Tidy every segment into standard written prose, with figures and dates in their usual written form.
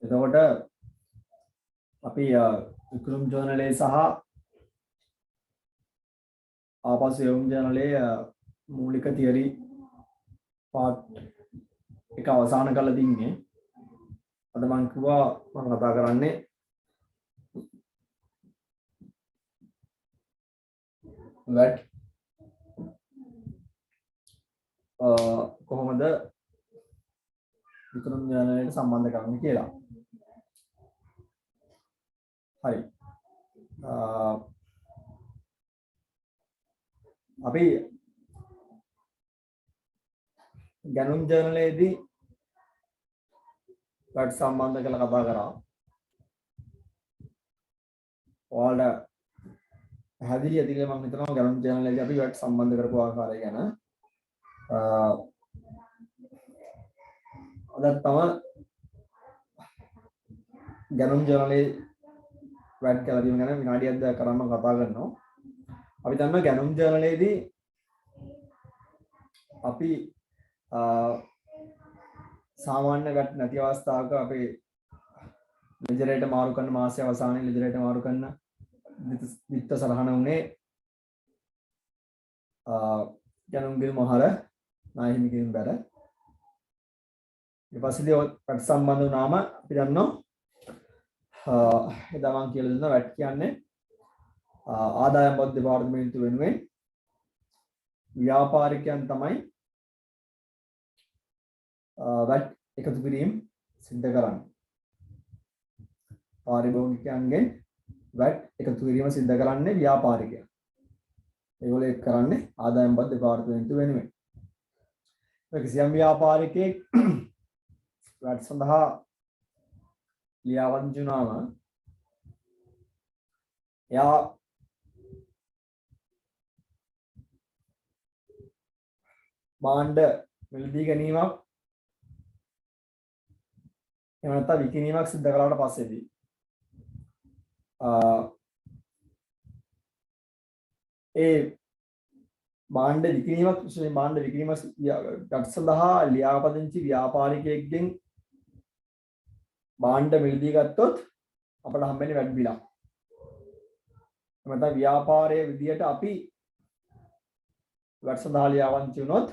එතකොට අපි වික්‍රම ජර්නලයේ සහ ආපසු යොම් ජර්නලයේ මූලික තියරි පාර්ට් එක අවසන් කරලා තින්නේ. අද මම කිව්වා මම කතා කරන්නේ වැට් කොහොමද වික්‍රම ජර්නලයට සම්බන්ධ කරන්නේ කියලා. හරි. අපි ගැනුම් ජර්නලයේදී වැට් සම්බන්ධ කරලා කතා කරා. ඔයාලට පැහැදිලි ඇති කියලා මම හිතනවා ගැනුම් ජර්නලයේදී අපි වැට් සම්බන්ධ කරපු ආකාරය ගැන. අද තම ගැනුම් ජර්නලයේ වැට් කියලා දීම ගැන විනාඩියක් දෙකක් කරන් මම කතා කරනවා. අපි දන්නවා ගැනුම් ජර්නලයේදී අපි සාමාන්‍ය වැට් නැති අවස්ථාවක අපි ලෙජරේට මාරු කරන මාසයේ අවසානයේ ලෙජරේට මාරු කරන විත්ත සලහන උනේ ගැනුම්ගිල් මොහර ණය හිමිකින් බැර. ඊට පස්සේ වැට් සම්බන්ධ වුණාම අපි දන්නවා එදා මම කියලා දුන්නා වැට් කියන්නේ ආදායම් බදු දෙපාර්තමේන්තුව වෙනුවෙන් ව්‍යාපාරිකයන් තමයි වැට් එකතු කිරීම සිද්ධ කරන්නේ. පාරිභෝගිකයන්ගෙන් වැට් එකතු කිරීම සිද්ධ කරන්නේ ව්‍යාපාරිකයන්. ඒගොල්ලෝ ඒක කරන්නේ ආදායම් බදු දෙපාර්තමේන්තුව වෙනුවෙන්. කිසියම් ව්‍යාපාරිකයෙක් වැට් සඳහා ලියාවන්චි වුණාම එයා භාණ්ඩ මිලදී ගැනීමක් එහෙම නැත්නම් විකිණීමක් සිදු කරලාට පස්සේදී ඒ භාණ්ඩ විකිණීමක් විශේෂයෙන් භාණ්ඩ විකිණීමක් වැට් සඳහා ලියාපදිංචි ව්‍යාපාරිකයෙක්ගෙන් භාණ්ඩ මිලදී ගත්තොත් අපට හම්බෙන්නේ වැට් බිලක්. එහෙම නැත්නම් ව්‍යාපාරයේ විදියට අපි වැට් සඳහා ලියාවන්චි වුණොත්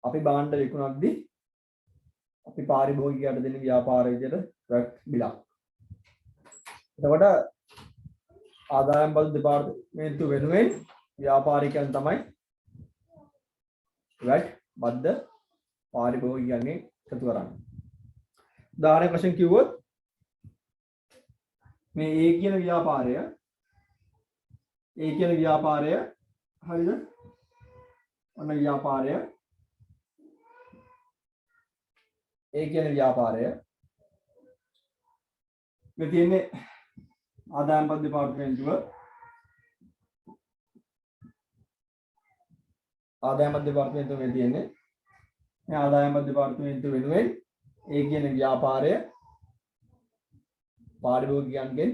අපි භාණ්ඩ විකුණද්දී අපි පාරිභෝගිකයට දෙන ව්‍යාපාර විදියට වැට් බිලක්. එතකොට ආදායම් බදු දෙපාර්තමේන්තුව වෙනුවෙන් ව්‍යාපාරිකයන් තමයි වැට් බද්ද පාරිභෝගිකයන්ගෙන් එකතු කරන්නේ. උදාහරණයක් වශයෙන් කිව්වොත් මේ A කියන ව්‍යාපාරය හරිද? ඔන්න ව්‍යාපාරය A කියන ව්‍යාපාරය මේ තියෙන්නේ ආදායම් බදු දෙපාර්තමේන්තුව මේ තියෙන්නේ මේ ආදායම් බදු දෙපාර්තමේන්තුව වෙනුවෙන් ඒ කියන ව්‍යාපාරය පාරිභෝගිකයන්ගෙන්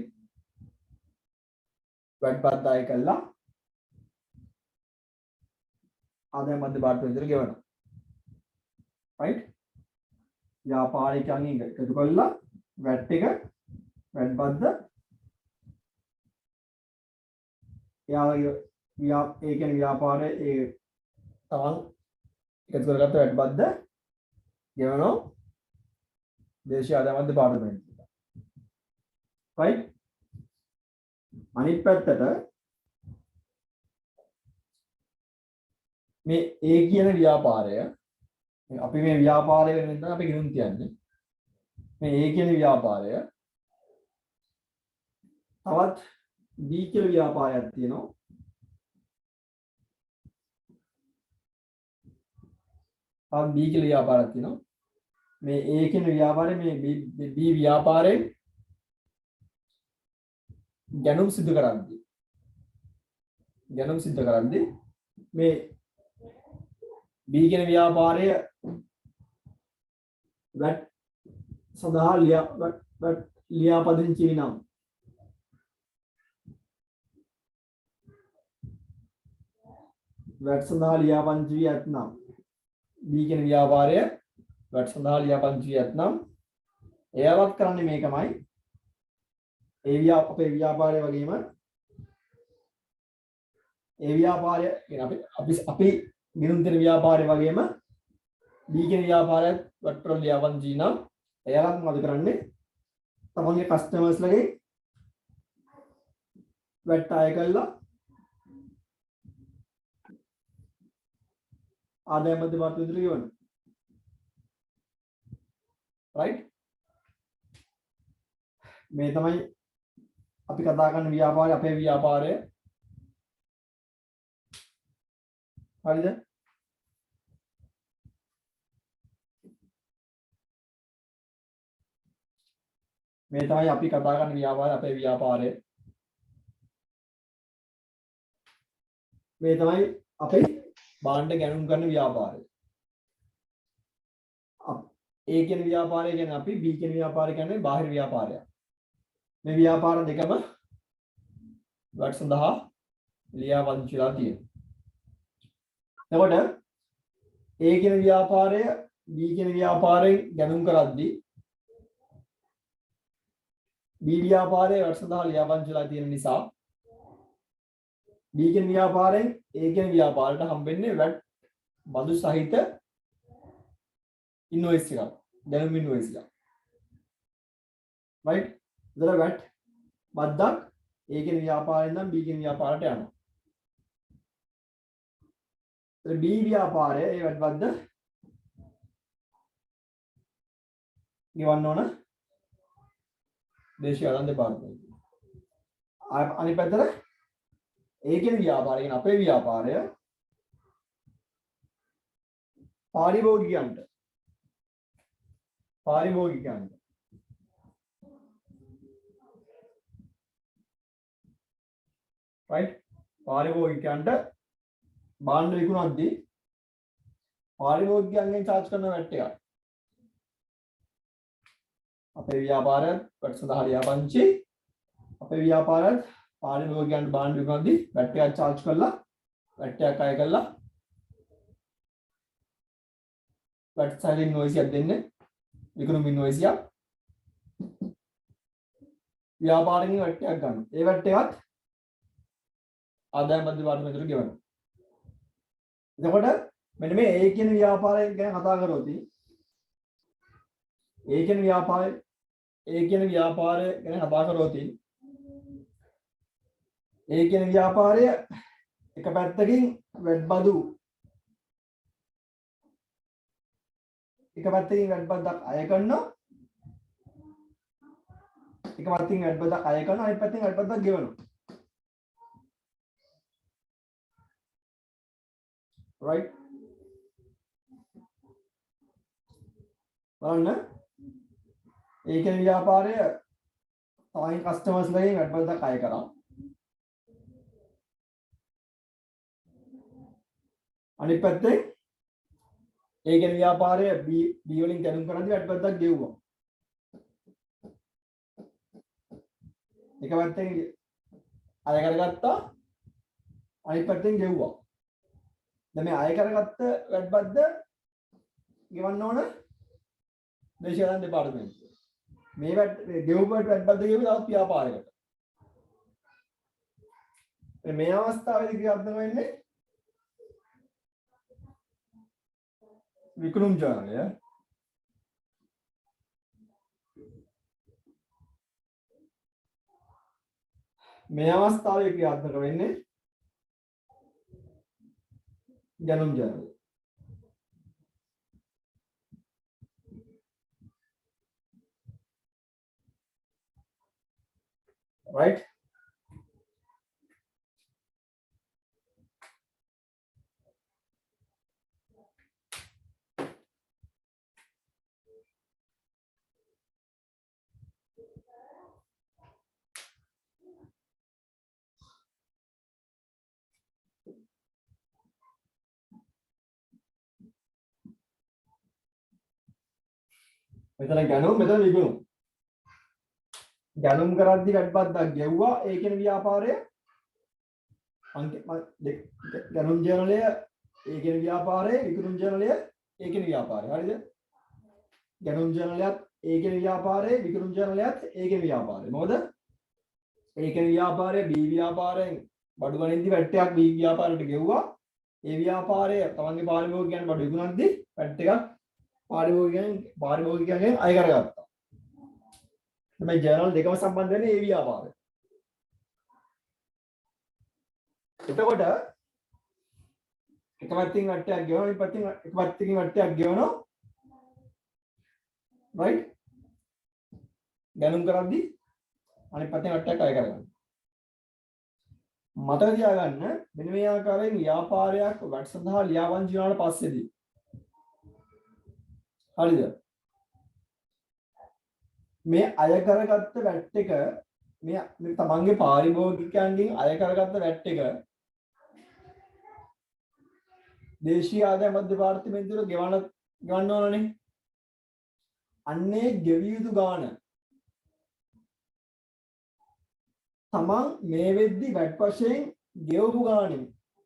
වැට් බද්ද අය කළා ආදායම් බදු දෙපාර්තමේන්තුවට ගෙවනවා. right? ව්‍යාපාරිකයන්ගෙන් එකතු කළා වැට් බද්ද ඒ කියන ව්‍යාපාරය ඒ තමන් එකතු කරගත්ත වැට් බද්ද ගෙවනවා දේශීය ආදායම් දෙපාර්තමේන්තුවට. right? අනිත් පැත්තට මේ A කියන ව්‍යාපාරය අපි මේ ව්‍යාපාරය වෙන ඉඳන් අපි ගිනුම් තියන්නේ. මේ A කියන ව්‍යාපාරය තවත් B කියන ව්‍යාපාරයක් තියෙනවා. B කියන ව්‍යාපාරයක් තියෙනවා. මේ A කියන ව්‍යාපාරේ මේ B ව්‍යාපාරයෙන් ගැනුම් සිදු කරද්දී මේ B කියන ව්‍යාපාරය වැට් සඳහා ලියාපදිංචි නම් වැට් සඳහා ලියාපදිංචි වී ඇතනම් B කියන ව්‍යාපාරය වැට් සඳහා ලියාපදිංචි වී ඇතනම් එයාවත් කරන්නේ මේකමයි. අපේ ව්‍යාපාරය වගේම ඒ ව්‍යාපාරය අපි ගිණුම් දෙන ව්‍යාපාරය වගේම B කියන ව්‍යාපාරයත් වට්ටොල් ලියාපදිංචි නම් එයාලත් මොකද කරන්නේ? තමන්ගේ කස්ටමර්ස් ලගේ වැට් ආය කළා ආදායම මධ්‍යම විදුලි ගෙවන. right? මේ තමයි අපි කතා කරන ව්‍යාපාරය අපේ ව්‍යාපාරය. හරිද? මේ තමයි අපි කතා කරන ව්‍යාපාරය අපේ ව්‍යාපාරය. මේ තමයි අපේ භාණ්ඩ ගැනුම් කරන ව්‍යාපාරය. A කියන ව්‍යාපාරය කියන්නේ අපි B කියන ව්යාපාරය කියන්නේ බාහිර ව්‍යාපාරය. මේ ව්‍යාපාර දෙකම වට සඳහා ලියාපදිංචිලා තියෙනවා. එතකොට A කියන ව්‍යාපාරය B කියන ව්යාපාරයෙන් ගැනුම් කරද්දී B ව්‍යාපාරයේ වට සඳහා ලියාපදිංචිලා තියෙන නිසා B කියන ව්‍යාපාරයෙන් A කියන ව්‍යාපාරයට හම්බෙන්නේ VAT බදු සහිත ඉන්වොයිස් එකක්. දැනුම් ඉන්වොයිස් එකක්. right? ඉතල VAT බද්දක් A කියන ව්‍යාපාරයෙන් නම් B කියන ව්යාපාරයට යනවා. ඉතල B ව්‍යාපාරය ඒ VAT බද්ද ගෙවන්න ඕන දේශීය ආදායම් දෙපාර්තමේන්තුව. අනිත් පැත්තට A කියන ව්‍යාපාරය කියන අපේ ව්‍යාපාරය පාරිභෝගිකයන්ට right? පාරිභෝගිකයන්ට භාණ්ඩ විකුණද්දී පාරිභෝගිකයන්ගෙන් charge කරන VAT එකක්. අපේ ව්‍යාපාරයත් වට සඳහා ලියාපදිංචි අපේ ව්‍යාපාරයත් පාරිභෝගිකයන්ට භාණ්ඩ විකුණද්දී VAT එකක් charge කරලා VAT එකක් අය කරලා VAT සහිත ඉන්වොයිස් එකක් දෙන්නේ විකුණුම් ඉන්වොයිස් එකක් ව්‍යාපාරිකයන් VAT එකක් ගන්න. ඒ VAT එකත් ආදායම් මධ්‍ය දෙපාර්තමේන්තුවට ගෙවනවා. එතකොට මෙන්න මේ A කියන ව්‍යාපාරය ගැන කතා කරොත් A කියන ව්‍යාපාරය ගැන කතා කරොත් A කියන ව්‍යාපාරය එක පැත්තකින් VAT බදු එක පැත්තකින් VAT බද්දක් අය කරනවා අනිත් පැත්තකින් VAT බද්දක් ගෙවනවා. right? බලන්න A කියන ව්‍යාපාරය තමයි කස්ටමර්ස් ලගෙන් VAT බද්දක් අය කරා. අනිත් පැත්තේ A කියන ව්‍යාපාරය B වලින් ගැනුම් කරද්දී VAT බද්දක් ගෙවුවා. එක පැත්තෙන් අය කරගත්තා අනිත් පැත්තෙන් ගෙවුවා. දැන් මේ අය කරගත්ත VAT බද්ද ගෙවන්න ඕන දේශීය ආදායම් දෙපාර්තමේන්තුව. මේ ගෙවපු VAT බද්ද ගෙවුවේ තවත් ව්‍යාපාරයකට. මේ අවස්ථාවේදී ක්‍රියාත්මක වෙන්නේ විකුණුම් ජර්නලය. මේ අවස්ථාවේ ක්‍රියාත්මක වෙන්නේ ගැනුම් ජර්නලය. right? මෙතන ගැනුම් මෙතන විකුණුම්. ගැනුම් කරද්දී VAT බද්දක් ගෙවුවා ඒ කියන ව්‍යාපාරය ගැනුම් ජර්නලය ඒ කියන ව්‍යාපාරය විකුණුම් ජර්නලය ඒ කියන ව්‍යාපාරය. හරිද? ගැනුම් ජනලයත් ඒ කියන ව්‍යාපාරේ විකුණුම් ජනලයත් ඒ කියන ව්‍යාපාරේ. මොකද ඒ කියන ව්‍යාපාරයේ B ව්‍යාපාරයෙන් බඩු ගණන්දි වැට්ටයක් B ව්‍යාපාරයට ගෙව්වා. ඒ ව්‍යාපාරය තමන්ගේ පාරිභෝගිකයන් බඩු විකුණද්දි වැට් එකක් පාරිභෝගිකයන්ගෙන් අය කරගත්තා. මේ ජර්නල් දෙකම සම්බන්ධ වෙන්නේ ඒ ව්‍යාපාරය. එතකොට එක පැත්තකින් වැට්ටයක් ගෙවනවා අනිත් පැත්තකින් වැට්ටයක් ගෙවනවා. right ගැනුම් කරද්දි අනිත් පැත්තෙන් වැට්ටයක් අය කරගන්න. මතක තියාගන්න මෙන්න මේ ආකාරයෙන් ව්‍යාපාරයක් වැට් සඳහා ලියාපදිංචි වුණාට පස්සේදී හරිද මේ අය කරගත්ත වැට් එක මේ තමන්ගේ පාරිභෝගිකයන්ගෙන් අය කරගත්ත වැට් එක දේශීය ආදායම් දෙපාර්තමේන්තුවට ගෙවන්න ඕනනේ. අන්නේ ගෙවිය යුතු ගාණ තමන් මේ වෙද්දි වැට් වශයෙන් ගෙවපු ගාණෙ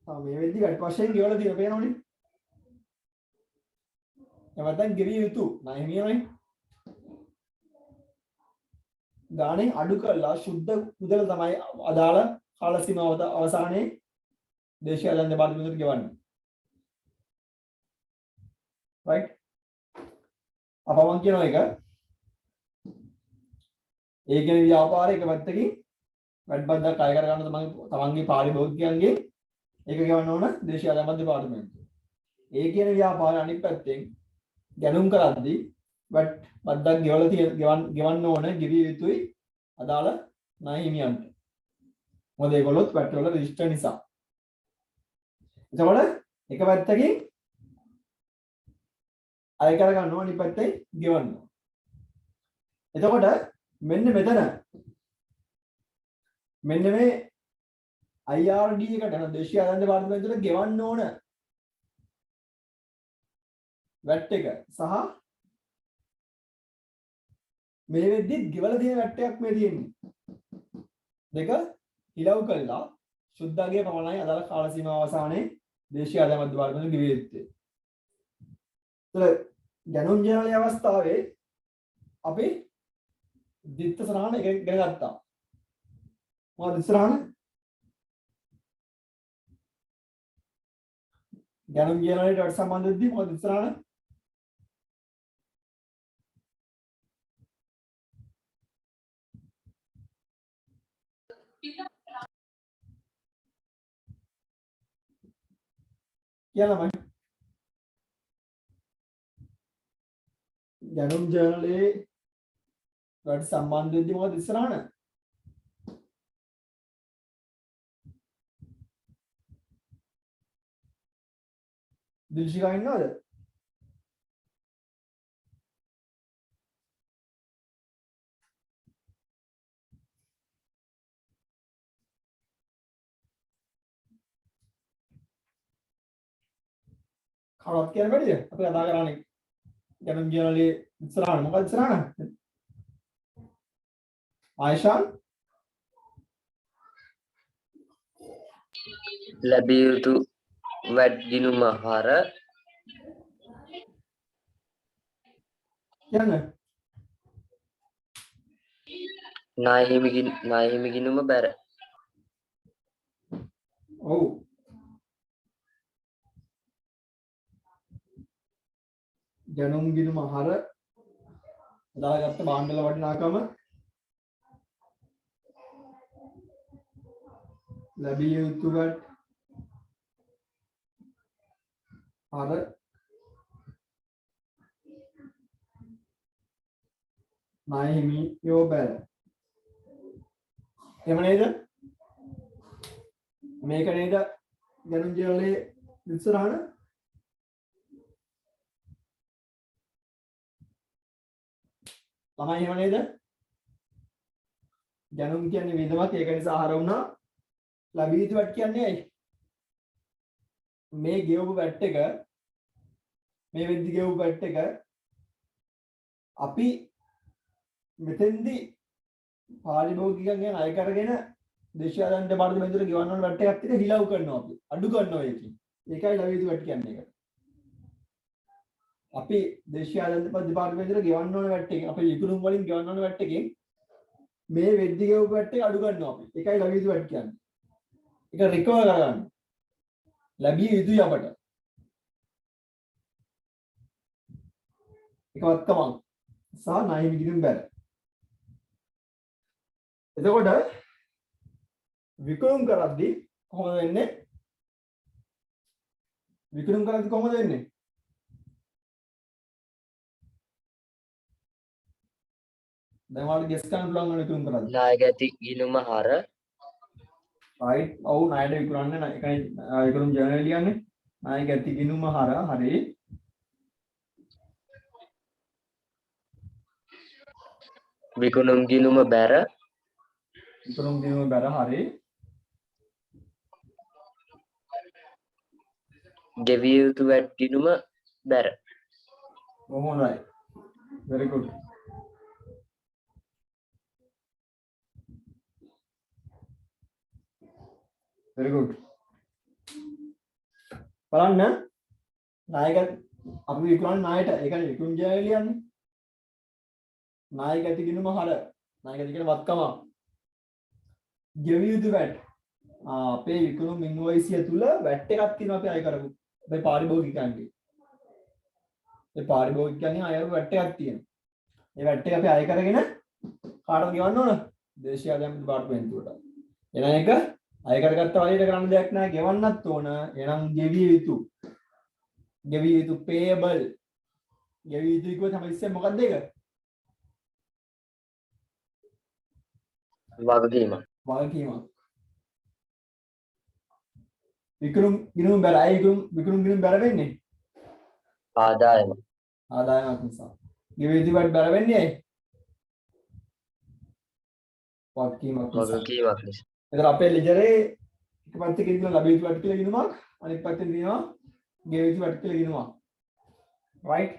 මේ වෙද්දි වැට් වශයෙන් ගෙවලා තියෙන පේනවනේ. එවත්නම් ගෙවිය යුතු නයිමියනේ. ගාණෙන් අඩු කරලා සුද්ධ මුදල තමයි අදාළ කාල සීමාව අවසානයේ දේශීය ආදායම් දෙපාර්තමේන්තුවට ගෙවන්නේ. right අපවන් කියන එක ඒ කියන ව්‍යාපාරයක පැත්තකින් වැට් බද්දක් අය කර ගන්න තමන්ගේ පාරිභෝගිකයන්ගේ ඒක ගෙවන්න ඕන දේශීය ආදායම් දෙපාර්තමේන්තුව. ඒ කියන ව්‍යාපාරය අනිත් පැත්තෙන් ගැනුම් කරද්දී වැට් බද්දක් ගෙවන්න ඕන ගෙවිය යුතුයි අදාළ ණය හිමියන්ට. මොකද ඒගොල්ලොත් වැට් වල රෙජිස්ටර් නිසා. එතකොට එක පැත්තකින් අය කර ගන්නවා අනිත් පැත්තෙන් ගෙවනවා. එතකොට මෙන්න මෙතන මෙන්න මේ IRD එකට යන දේශීය ආදායම් දෙපාර්තමේන්තුවට ගෙවන්න ඕන වැට් එක සහ මේ වෙද්දි ගෙවලා තියෙන වැට් එකක් මේ තියෙන්නේ. දෙක ඉලව් කළා සුද්ධාගේ පමණයි අදාළ කාල සීමාව අවසානයේ දේශීය ආදායම් දෙපාර්තමේන්තුවට ගෙවිය යුත්තේ. ගැනුම් ජනලයේ අවස්ථාවේ අපි දිත්ත සරහන එක ඉගෙන ගත්තා. මොකද ඉස්සරහන ගැනුම් ජනලයට වට සම්බන්ධ වෙද්දී මොකද ඉස්සරහන කියලාමයි ගැනුම් ජර්නලයේ වට සම්බන්ධ වෙද්දී මොකද ඉස්සරහන දිල්ෂිකා ඉන්නවද? කවුරුත් කියන්න බැරිද? අපි කතා කරන්නේ ගැනුම් ජර්නලයේ ඉස්සරහන මොකද ඉස්සරහන? ආයිෂාන් ලැබිය යුතු වැට් ගිණුම හර කියන්න ණය හිමි ගිණුම බැර. ඔව් ගැනුම් ගිණුම හර දාගත්ත භාණ්ඩවල වටිනාකම ලැබිය යුතු වැට් හර ණය හිමියෝ බැර. එහෙම නේද? මේක නේද ගැනුම් ජර්නලයේ ඉස්සරහන ළමයි එහෙම නේද? ගැනුම් කියන්නේ විඳමක් ඒක නිසා හර වුණා. ලැබිය යුතු වැට් කියන්නේ ඇයි? මේ ගෙවපු වැට් එක මේ වෙද්දි ගෙවපු වැට් එක අපි මෙතෙන්දි පාරිභෝගිකයන්ගෙන් අය කරගෙන දේශීය ආදායම් දෙපාර්තමේන්තුවට ගෙවන්න ඕන වැට් එකක් ටික හිලව් කරනවා අපි. අඩු කරනවා ඒකයි ලැබිය යුතු වැට් කියන්නේ ඒක. අපි දේශීය ආදායම් දෙපාර්තමේන්තුවට ගෙවන්න ඕන වැට් එකෙන් අපි විකුණුම් වලින් ගෙවන්න ඕන වැට් එකෙන් මේ වෙද්දි ගෙවපු වැට් එක අඩු කරනවා අපි. ඒකයි ලැබිය යුතු වැට් කියන්නේ. ඒක රිකවර් කරගන්න. ලැබිය යුතුයි අපට. එකවත්කමක් සහ ණය විකිණුම් බැර. එතකොට විකුණුම් කරද්දී කොහොමද වෙන්නේ? විකුණුම් කරද්දී කොහොමද වෙන්නේ? දැන් ඔයාලට ගෙස් කරන්න පුළුවන් වෙන විකුණුම් කරද්දී. නායක ඇති ගිණුම හර right ඔව් ණයට විකුණන්නේ නැහැ. ඒකයි විකුණුම් ජර්නල් ලියන්නේ. ණයක ඇති ගිණුම හර හරි. විකුණුම් ගිණුම බැර විකුණුම් ගිණුම බැර හරි. ගෙවිය යුතු වැට් ගිණුම බැර හොඳයි. very good. very good. බලන්න නායක අපි විකුණන ණයට ඒ කියන්නේ විකුණු ජර්නල් ලියන්නේ. නායක ඇති ගිණුම හර නායක ඇති කියන වත්කම ගෙවිය යුතු වැට් අපේ විකුණුම් ඉන්වොයිස් එක තුල වැට් එකක් තියෙනවා අපි අය කරපු අපේ පාරිභෝගිකයන්ගේ ඒ පාරිභෝගිකයන්ගේ අය වැට් එකක් තියෙනවා ඒ වැට් එක අපි අය කරගෙන කාටද ගෙවන්න ඕන දේශීය ආදායම් දෙපාර්තමේන්තුවට එන එක අය කරගත්ත වලට කරන්න දෙයක් නැහැ ගෙවන්නත් ඕන එහෙනම් ගෙවිය යුතු payable ගෙවිය යුතු කිව්ව තමයි ඉස්සෙන් මොකක්ද ඒක වගකීමක් වගකීමක් විකුණුම් ගිණුම් බැර අය විකුණුම් ගිණුම් බැර වෙන්නේ ආදායමක් නිසා ගෙවිය යුතු වට බැර වෙන්නේ ඇයි වගකීමක් නිසා එතන අපේ ලෙජරේ එක පැත්තකින් තියෙන ලැබිය යුතු වට කියලා ගිණුමක් අනිත් පැත්තෙන් තියෙනවා ගෙවිය යුතු වට කියලා ගිණුමක් right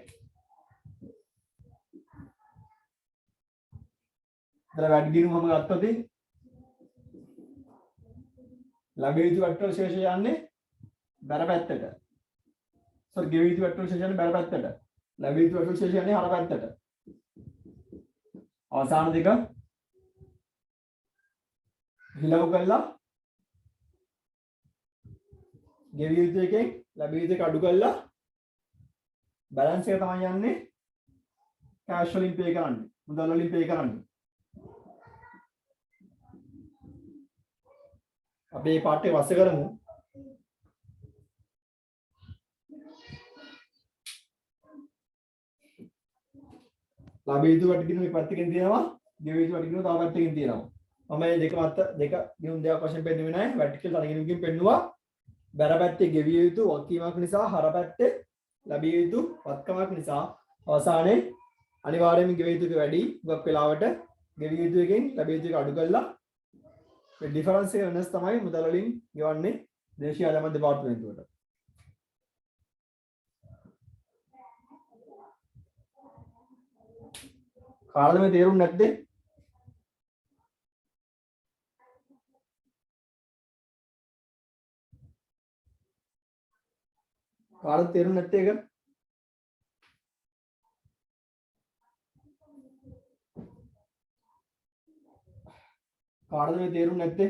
එතන වැඩි ගිණුමම ගත්තොත් ලැබිය යුතු වට වල ශේෂය යන්නේ බැර පැත්තට sorry ගෙවිය යුතු වට වල ශේෂය යන්නේ බැර පැත්තට ලැබිය යුතු වට වල ශේෂය යන්නේ හර පැත්තට අවසාන දෙක හිලව් කළා ගෙවිය යුතු එකෙන් ලැබිය යුතු එක අඩු කළා බැලන්ස් එක තමයි යන්නේ කැෂ් වලින් පේ කරන්නේ මුදල් වලින් පේ කරන්නේ අපි මේ පාඩේ වස්ස කරමු ලැබිය යුතු වට ගිණුම මේ පැත්තකින් තියෙනවා ගෙවිය යුතු වට ගිණුම තව පැත්තකින් තියෙනවා මම මේ දෙක මත දෙක ගිණුම් දෙකක් වශයෙන් පෙන්නුවේ නැහැ vertical තන ගිණුමකින් පෙන්නුවා බැර පැත්තේ ගෙවිය යුතු වගකීමක් නිසා හර පැත්තේ ලැබිය යුතු වත්කමක් නිසා අවසානයේ අනිවාර්යයෙන්ම ගෙවිය යුතු එක වැඩි ගොක් වෙලාවට ගෙවිය යුතු එකෙන් ලැබිය යුතු එක අඩු කළා මේ ඩිෆරන්ස් එක වෙනස් තමයි මුදල් වලින් ගෙවන්නේ දේශීය ආදායම් දෙපාර්තමේන්තුවට කාටද මේ තේරුම් නැත්තේ කාටද තේරුම් නැත්තේ ඒක කාටද මේ තේරුම් නැත්තේ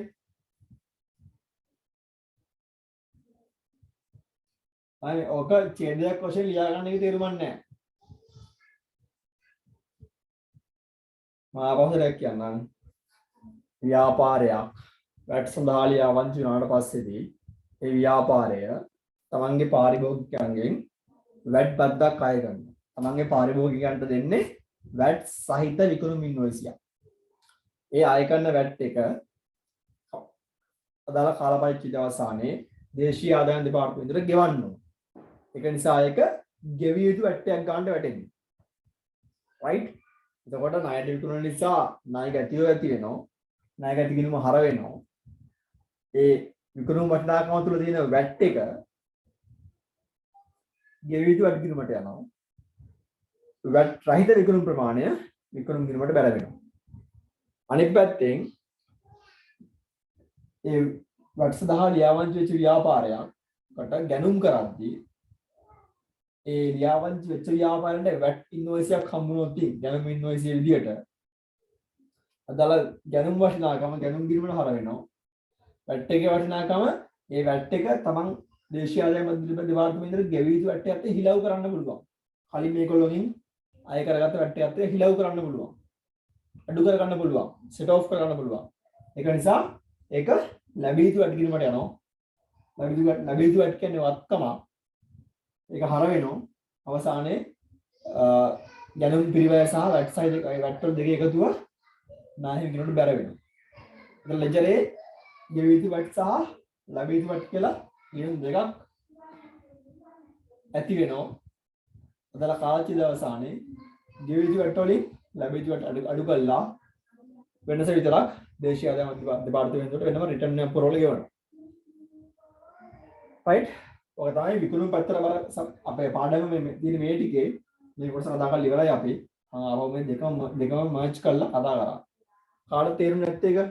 අය ඔක ඡේදයක් වශයෙන් ලියා ගන්න එක තේරුම් නැහැ මම අපහසුයක් කියන්නම් ව්‍යාපාරයක් වැට් සඳහා ලියාවන්ති වුණාට පස්සේදී ඒ ව්‍යාපාරය තමන්ගේ පාරිභෝගිකයන්ගෙන් වැට් බද්දක් අය කරනවා. තමන්ගේ පාරිභෝගිකයන්ට දෙන්නේ වැට් සහිත විකුණුම් ඉන්වොයිස් එකක්. ඒ අය කරන වැට් එක අදාළ කාලපරිච්ඡේදය අවසානයේ දේශීය ආදායම් දෙපාර්තමේන්තුවට ගෙවන්න ඕන. ඒක නිසා ඒක ගෙවිය යුතු වැට් එකක් ගන්නට වැටෙන්නේ. right? එතකොට ණයට විකුණන නිසා ණය ගැතිය ඇති වෙනවා. ණය ගැති ගිණුම හර වෙනවා. ඒ විකුණුම් වටිනාකම තුළ තියෙන වැට් එක ගෙවිය යුතු වැට් ගිණුමට යනවා. වැට් රහිත විකුණුම් ප්‍රමාණය විකුණුම් ගිණුමට බැර වෙනවා. අනිත් පැත්තෙන් ඒ වැට් සඳහා ලියාවන්ති වෙච්ච ව්‍යාපාරයකට ගැනුම් කරද්දී ඒ ලියාපදිංචි වෙච්ච ව්‍යාපාරයට වැට් ඉන්වොයිස් එකක් හම්බුනොත් ගැනුම් ඉන්වොයිස් එක විදියට අදාළ ගැනුම් වටිනාකම ගැනුම් ගිණුමට හර වෙනවා. වැට් එකේ වටිනාකම ඒ වැට් එක තමන් දේශීය ආදායම දෙපාර්තමේන්තුවට ගෙවිය යුතු වැට් එකත් හිලව් කරන්න පුළුවන්. කලින් මේගොල්ලෝගෙන් අය කරගත්ත වැට් එකත් හිලව් කරන්න පුළුවන්. අඩු කරගන්න පුළුවන්. සෙට් ඔෆ් කරගන්න පුළුවන්. ඒක නිසා ඒක ලැබිය යුතු වැට් ගිණුමට යනවා. ලැබිය යුතු වැට් කියන්නේ වත්කම. ඒක හර වෙනවා. අවසානයේ ගැනුම් පිරිවැය සහ වැට් සයිඩ් එක වැට් වල දෙකේ එකතුව නාහිමි ගිණුමට බැර වෙනවා. ඒක ලෙජරේ ගෙවිය යුතු වැට් සහ ලැබිය යුතු වැට් කියලා ගිණුම් දෙකක් ඇති වෙනවා. අදාළ කාලචීල අවසානයේ ගෙවිය යුතු වැට් වලින් ලැබිය යුතු වැට් අඩු කළා වෙනස විතරක් දේශීය ආදායම දෙපාර්තමේන්තුවට වෙනම රිටර්න් එකක් පුරවලා ගෙවනවා. right ඔක තමයි විකුණුම් පැත්තට බර අපේ පාඩම මේ තියෙන මේ ටිකේ මේ කොටස කතා කරලා ඉවරයි අපි. ආව මේ දෙකම මර්ජ් කරලා කතා කරා. කාට තේරුනේ නැත්තේ ඒක?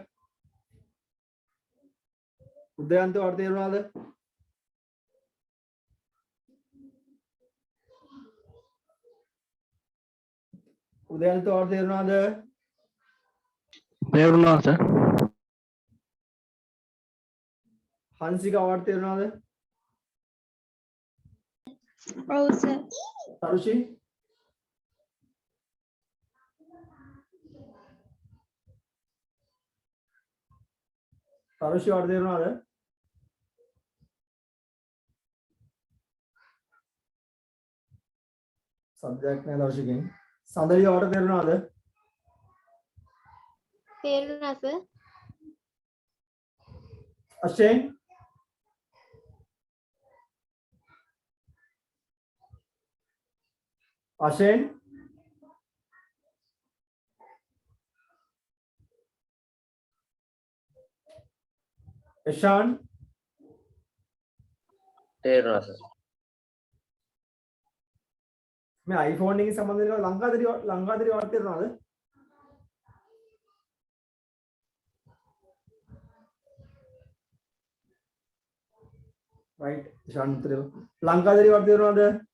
උදයන්ත වට තේරුණාද? උදයන්ත වට තේරුණාද? තේරුණා සර්. හංසික වට තේරුණාද? ඔව් සර්. තරුෂි වට තේරුණාද? සබ්ජෙක්ට් නෑ තරුෂිගෙන්. සඳලිය වට තේරුණාද? තේරුණා සර්. අෂෙන් අෂෙන් එෂාන් තේරුණා සර්. මේ iPhone එකකින් සම්බන්ධ වෙන ලංකාදරි වට තේරුණාද? right එෂාන් උත්තරේ ලංකාදරි වට තේරුණාද?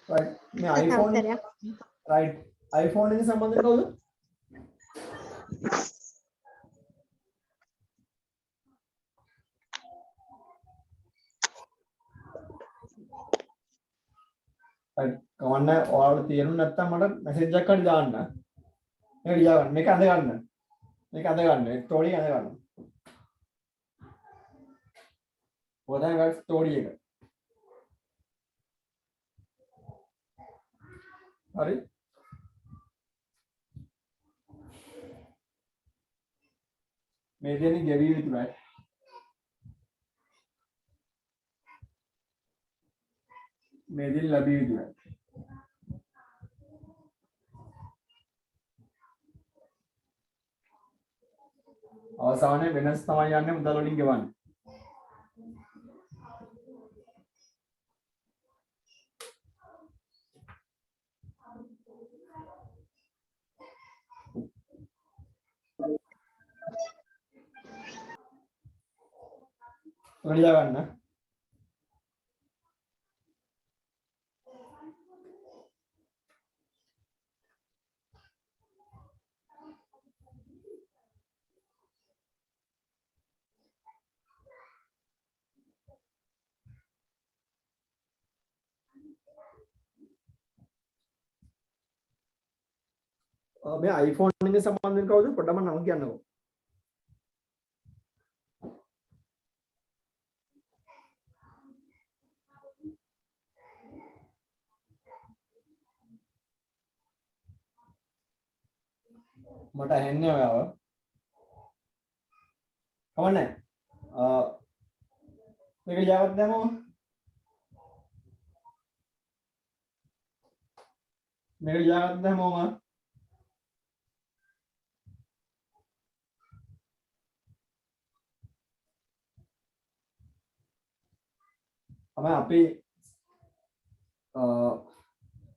right මේ iPhone right iPhone එකකින් සම්බන්ධ කවුද? right කවන්න ඔයාලට තේරුම් නැත්නම් මට මැසේජ් එකක් හරි දාන්න. මේක ලියා ගන්න. මේක අඳ ගන්න. මේක අඳ ගන්න. ස්ටෝරි අඳ ගන්න. ඔතන ගන්න ස්ටෝරි එක. හරි මේ දෙන්නේ ගෙවිය යුතු වැට් මේ දෙන්නේ ලැබිය යුතු වැට් අවසානයේ වෙනස් තමයි යන්නේ මුදල් වලින් ගෙවන්නේ ලියා ගන්න මේ iPhone එකේ සම්බන්ධ වෙන කවුද පොඩ්ඩක් මම නම කියන්නකෝ මට ඇහෙන්නේ ඔයාව කවන්නේ මේක ලියාවත් දැම්මම මේක ලියාවත් දැම්මම අපි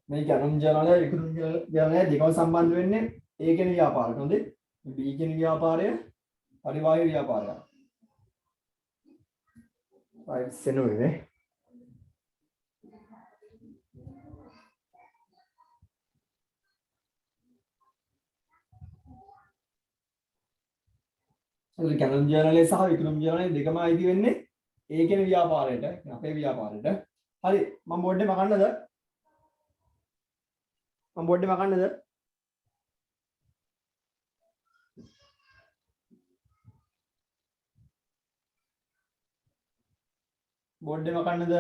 මේ ගැනුම් ජනලය විකුණුම් ජනලය දෙකම සම්බන්ධ වෙන්නේ A කියන ව්‍යාපාරයට හොඳේ B කියන ව්‍යාපාරය හරි බාහිර ව්‍යාපාරයක්. right සෙනුවේ ඒ කැනන් ජර්නලේ සහ වික්‍රම ජර්නලේ දෙකම අයිති වෙන්නේ ඒ කියන ව්‍යාපාරයට අපේ ව්‍යාපාරයට. හරි මම බෝඩ් එක මකන්නද? මම බෝඩ් එක මකන්නද? බෝඩ් එක මකන්නද?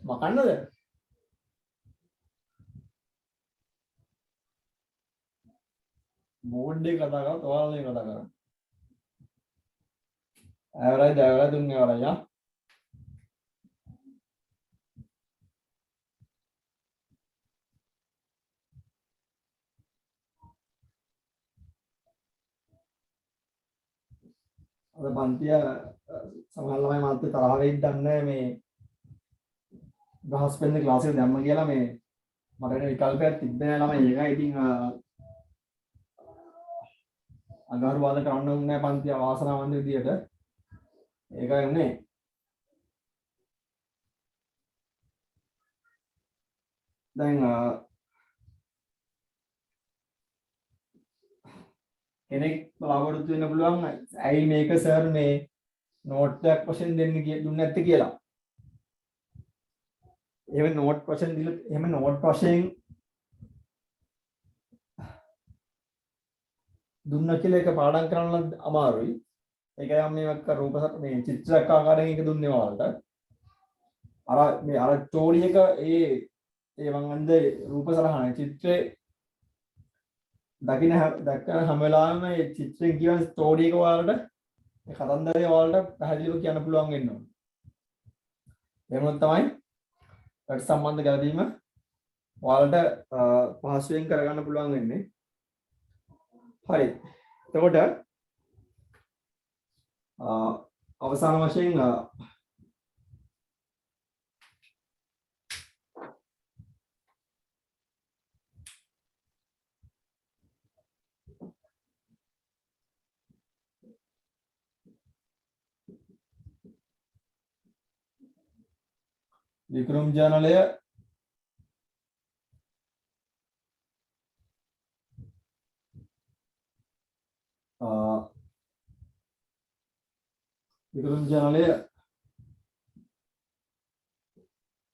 මකන්නද? බෝඩ් එක කතා කරලා ඔයාලා කතා කරා. ඇවරයි දුන්නේ ඇවරයි ආ. අද පන්තිය සමහර ළමයි මාත් තරහ වෙයිද දන්නේ මේ ගහස් පෙන්න ක්ලාස් එක දැම්ම කියලා මේ මට වෙන විකල්පයක් තිබ්බේ නැහැ ළමයි. ඒකයි ඉතින් අඟහරු වාද කරන්න උන්නේ නැහැ පන්තිය වාසනාවන්ත විදියට. ඒකයි උනේ. දැන් කෙනෙක් බලාපොරොත්තු වෙන්න පුළුවන් ඇයි මේක සර් මේ නෝට් එකක් වශයෙන් දෙන්නේ දුන්නේ නැත්තේ කියලා. එහෙම නෝට් වශයෙන් දීලා එහෙම නෝට් වශයෙන් දුන්නා කියලා එක පාඩම් කරන්න අමාරුයි. ඒකයි මම මේක රූප මේ චිත්‍රයක් ආකාරයෙන් එක දුන්නේ ඔයාලට. අර මේ අර ස්ටෝරි එක ඒ මං අන්දේ රූප සරහන චිත්‍රේ දකින හැම වෙලාවෙම මේ චිත්‍රයෙන් කියන ස්ටෝරි එක ඔයාලට මේ කතන්දරය ඔයාලට පැහැදිලිව කියන්න පුළුවන් වෙන්න ඕනේ. එහෙම තමයි ඒකට සම්බන්ධ ගැලපීම ඔයාලට පහසුවෙන් කරගන්න පුළුවන් වෙන්නේ. හරි. එතකොට අවසාන වශයෙන් වික්‍රම ජර්නලය වික්‍රම ජර්නලය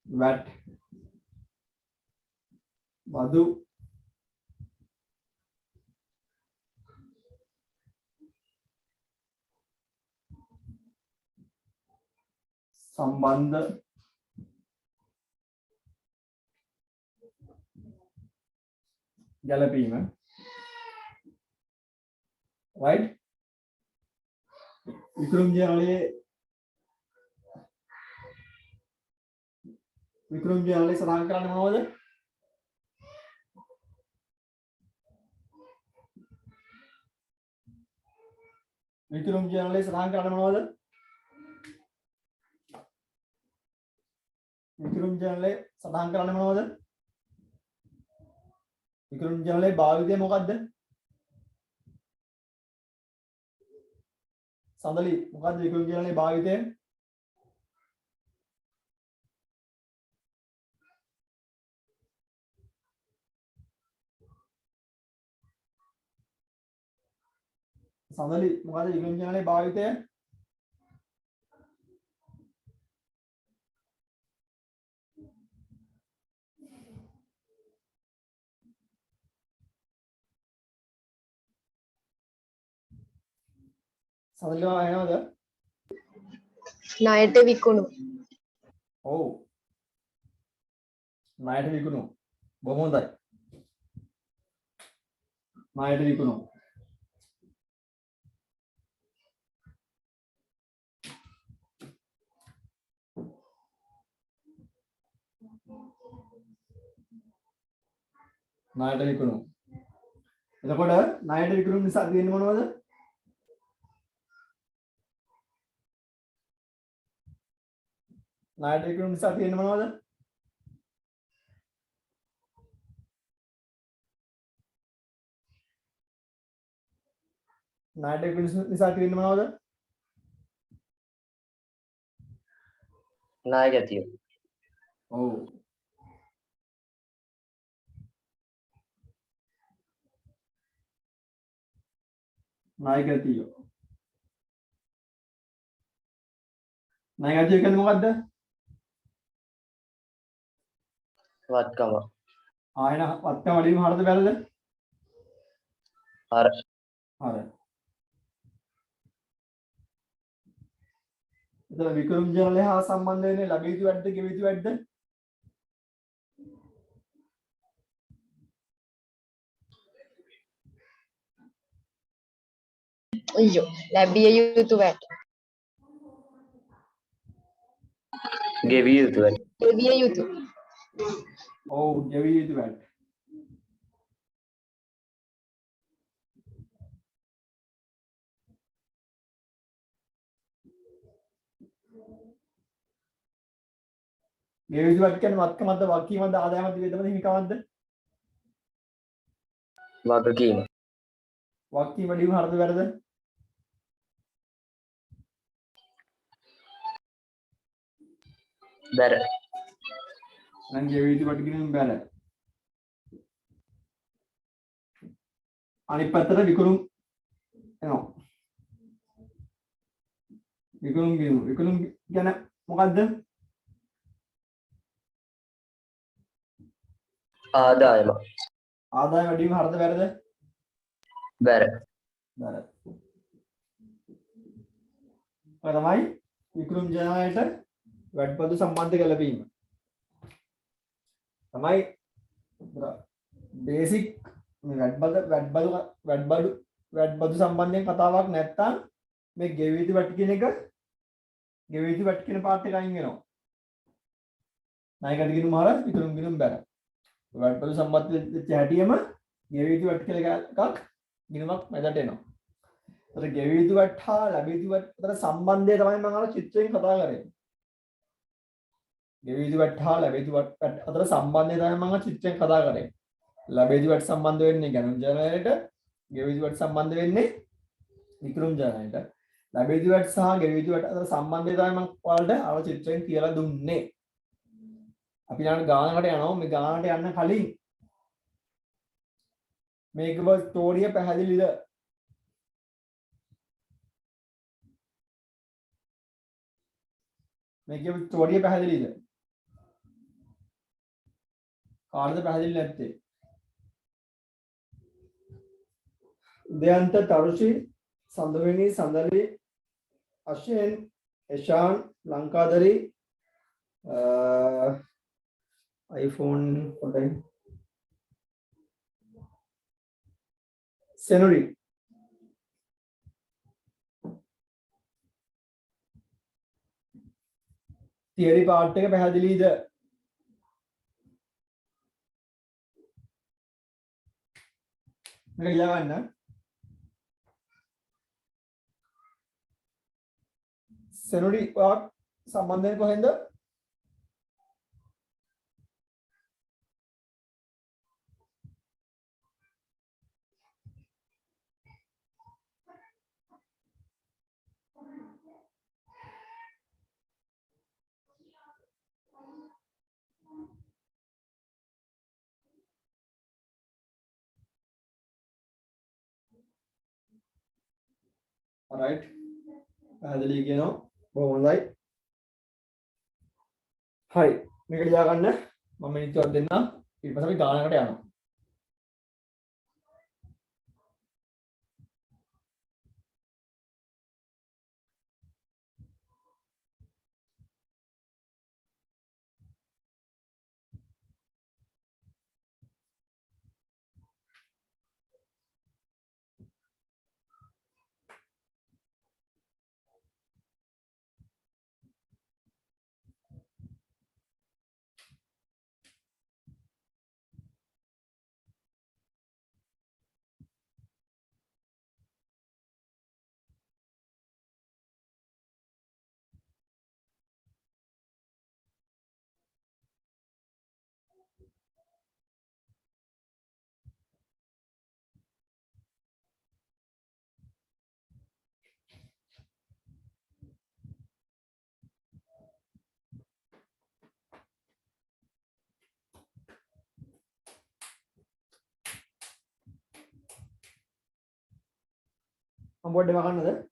VAT බදු සම්බන්ධ ගැලපීම right වික්‍රම ජර්නලයේ සඳහන් කරන්නේ මොනවද? වික්‍රම ජර්නලයේ සඳහන් කරන්නේ මොනවද? වික්‍රම ජර්නලයේ සඳහන් කරන්නේ මොනවද? වික්‍රම ජර්නලයේ භාවිතය මොකද්ද? සඳලි මොකද්ද වික්‍රම ජර්නලයේ භාවිතය? සඳලි මොකද්ද වික්‍රම ජර්නලයේ භාවිතය? සඳලි එනවද? ණයට විකුණු. ඔව්. ණයට විකුණු. බොහොම හොඳයි. ණයට විකුණු. ණයට විකුණු. එතකොට ණයට විකුණු නිසා තියෙන්නේ මොනවද? ණයට විකුණුම් නිසා තියෙන්නේ මොනවද? ණයට විකුණුම් නිසා තියෙන්නේ මොනවද? ණය ගැතිය. ඔව්. ණය ගැතිය. ණය ගැතිය කියන්නේ මොකද්ද? වත්කම. ආයෙන වත්කම වැඩිම හරද බැලද? හර. හර. එතන විකුණුම් ජනලය හා සම්බන්ධ වෙන්නේ ලැබිය යුතු වැඩද ගෙවිය යුතු වැඩද? අයියෝ ලැබිය යුතු වැට ගෙවිය යුතුයි. ගෙවිය යුතු ඔව් ගෙවිය යුතු වැඩ. ගෙවිය යුතු වැඩ කියන්නේ වත්කමක්ද වගකීමක්ද ආදායමක්ද වියදමද හිමිකමක්ද? වගකීම. වගකීම වැඩිම හරද බැලද? බැර. නම් ගෙවිය යුතු වැඩ කියනම බැල. අනිත් පැත්තට විකුණුම් එනවා. විකුණුම් කියන මොකද්ද? ආදායම. ආදායම වැඩිම හරද බැලද? බැර. බැල. ඔය තමයි විකුණුම් ජනනයට වැඩපදු සම්බන්ධ ගැලපීම. තමයි බේසික් වැඩබදු සම්බන්ධයෙන් කතාවක් නැත්තම් මේ ගෙවිය යුතු වැට කියන එක ගෙවිය යුතු වැට කියන පාර්ට් එක අයින් වෙනවා. ණයකට ගිණුම හර විකුණුම් ගිණුම් බැර. වැඩබදු සම්බන්ධ වෙච්ච හැටියෙම ගෙවිය යුතු වැට කියලා එකක් ගිණුමක් මැදට එනවා. ඒතර ගෙවිය යුතු වැට හා ලැබිය යුතු වැට අතර සම්බන්ධය තමයි මම අර චිත්‍රයෙන් කතා කරේ. ගෙවිය යුතු වැට හා ලැබිය යුතු වැට අතර සම්බන්ධය තමයි මම චිත්‍රයෙන් කතා කරේ. ලැබිය යුතු වැට සම්බන්ධ වෙන්නේ ගණන් ජනරේට, ගෙවිය යුතු වැට සම්බන්ධ වෙන්නේ විකුණුම් ජනරේට. ලැබිය යුතු වැට සහ ගෙවිය යුතු වැට අතර සම්බන්ධය තමයි මම ඔයාලට අර චිත්‍රයෙන් කියලා දුන්නේ. අපි ඊළඟ ගානකට යනවා. මේ ගානට යන්න කලින් මේකව ස්ටෝරිය පැහැදිලිද? මේකේ ස්ටෝරිය පැහැදිලිද? කාටද පැහැදිලි නැත්තේ? උදයන්ත තරුෂි සඳවෙනි සඳලි අශෙන් එෂාන් ලංකාදරි iPhone පොඩයි සෙනුරි තියරි පාර්ට් එක පැහැදිලිද? මේක ලියා ගන්න. සෙනුරි ඔයා සම්බන්ධ වෙන්නේ කොහෙන්ද? alright පැහැදිලි කියනවා. බොහොම හොඳයි. හරි මේක ලියා ගන්න. මම මිනිත්තුවක් දෙන්නම්. ඊට පස්සේ අපි ගානකට යනවා. බෝඩ් එක වහන්නද?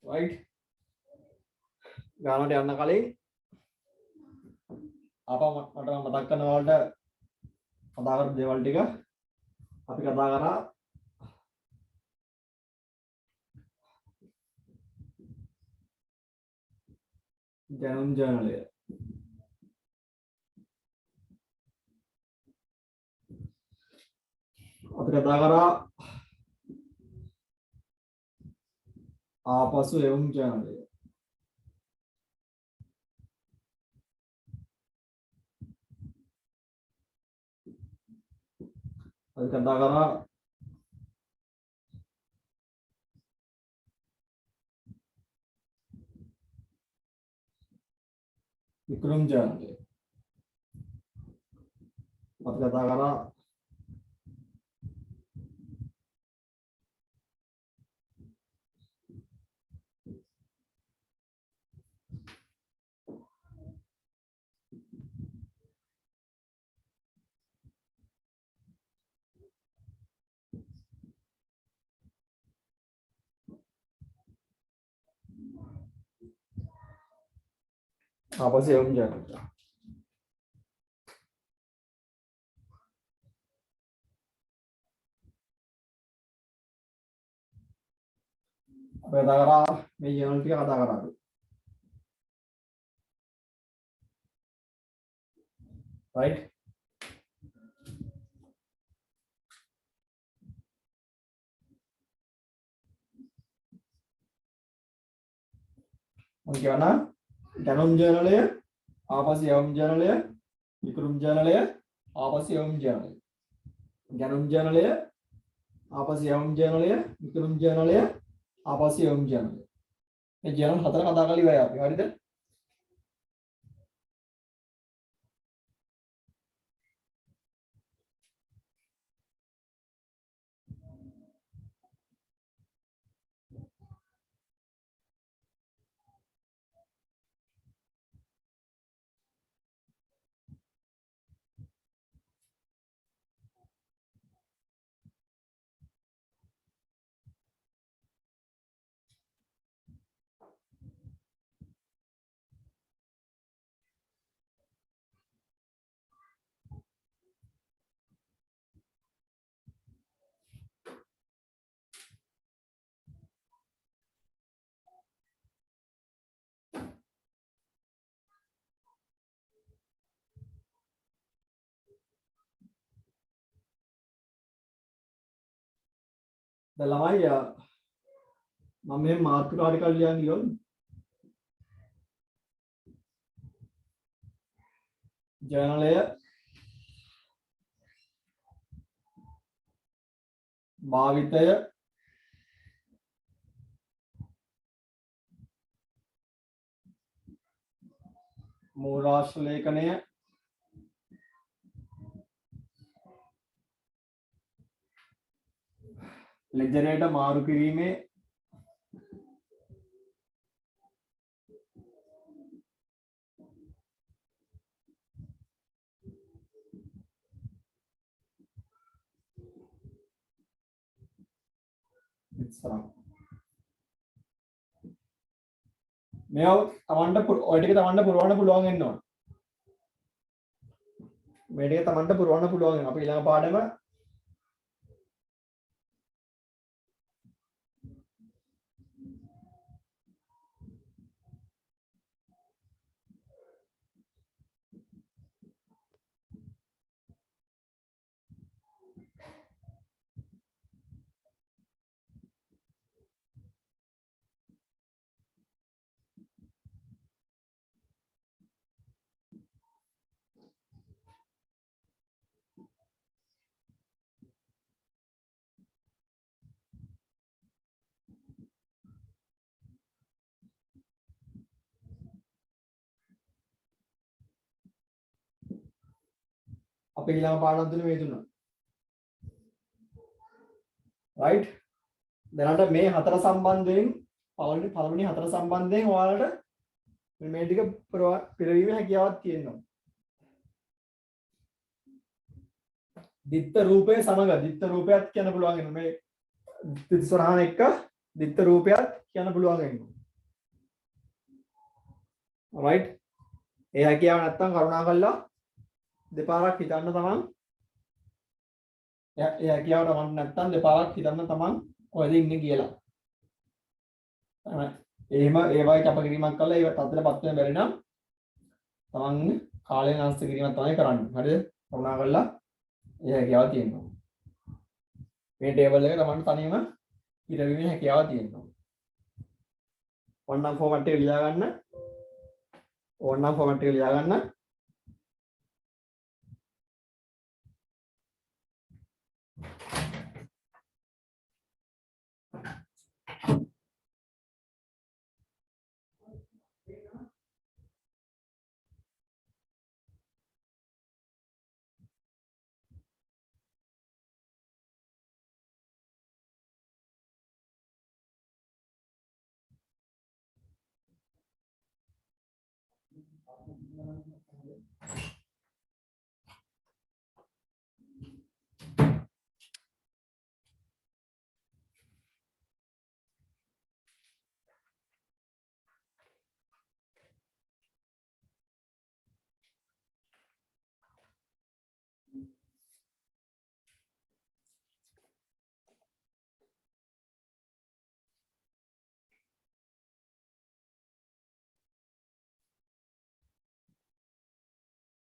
right ගානට යන්න කලින් ආපහු මට මතක් කරන වලට කතා කරපු දේවල් ටික අපි කතා කරා දැනුම් ජර්නලය අපි කතා කරා ආපසු එවුම් ජර්නලය අපි කතා කරා වික්‍රම ජර්නලය අපි කතා කරා ආපසු එවුම් ජර්නලය අපි කතා කරා මේ ජර්නල් ටික කතා කරා අපි right මම කියනවා දැනුම් ජර්නලය ආපසු එවුම් ජර්නලය වික්‍රම ජර්නලය ආපසු එවුම් ජර්නලය දැනුම් ජර්නලය ආපසු එවුම් ජර්නලය වික්‍රම ජර්නලය ආපසු එවුම් ජර්නලය මේ ජර්නල් හතර කතා කරලා ඉවරයි අපි හරිද දැන් ළමයි මම මේ මාතෘකා ටික ලියන්න ගියොත් ජර්නලය භාවිතය මූලාශ්‍ර ලේඛනය ලෙජරේට මාරු කිරීමේ මේව තමන්ට ඔය ටික තමන්ට පුරවන්න පුළුවන් වෙන්න ඕන මේ ටික තමන්ට පුරවන්න පුළුවන් වෙනවා අපි ඊළඟ පාඩම අපේ ඊළඟ පාඩම් තුනේ මේ තුන. right දැනට මේ හතර සම්බන්ධයෙන් පළවෙනි හතර සම්බන්ධයෙන් ඔයාලට මේ ටික පිරවීමේ හැකියාවක් තියෙනවා. දිත්ත රූපය සමග දිත්ත රූපයත් කියන්න පුළුවන් වෙනවා. මේ තිස්සරහන එක්ක දිත්ත රූපයත් කියන්න පුළුවන් වෙනවා. alright. ඒ හැකියාව නැත්තම් කරුණාකරලා දෙපාරක් හිතන්න තමන්. ඒ හැකියාව තමන් නැත්තම් දෙපාරක් හිතන්න තමන් කොහෙද ඉන්නේ කියලා. එහෙම ඒ වගේ කැපකිරීමක් කළා ඒවට අතලපත් වෙන බැරි නම් තමන් කාලය නාස්ති කිරීමක් තමයි කරන්නේ. හරිද? කරුණාකරලා ඒ හැකියාව තියෙනවා. මේ ටේබල් එක තමන්ට තනියම ඉරවීමේ හැකියාව තියෙනවා. ඕනනම් ෆෝමැට් එක ලියා ගන්න. ඕනනම් ෆෝමැට් එක ලියා ගන්න.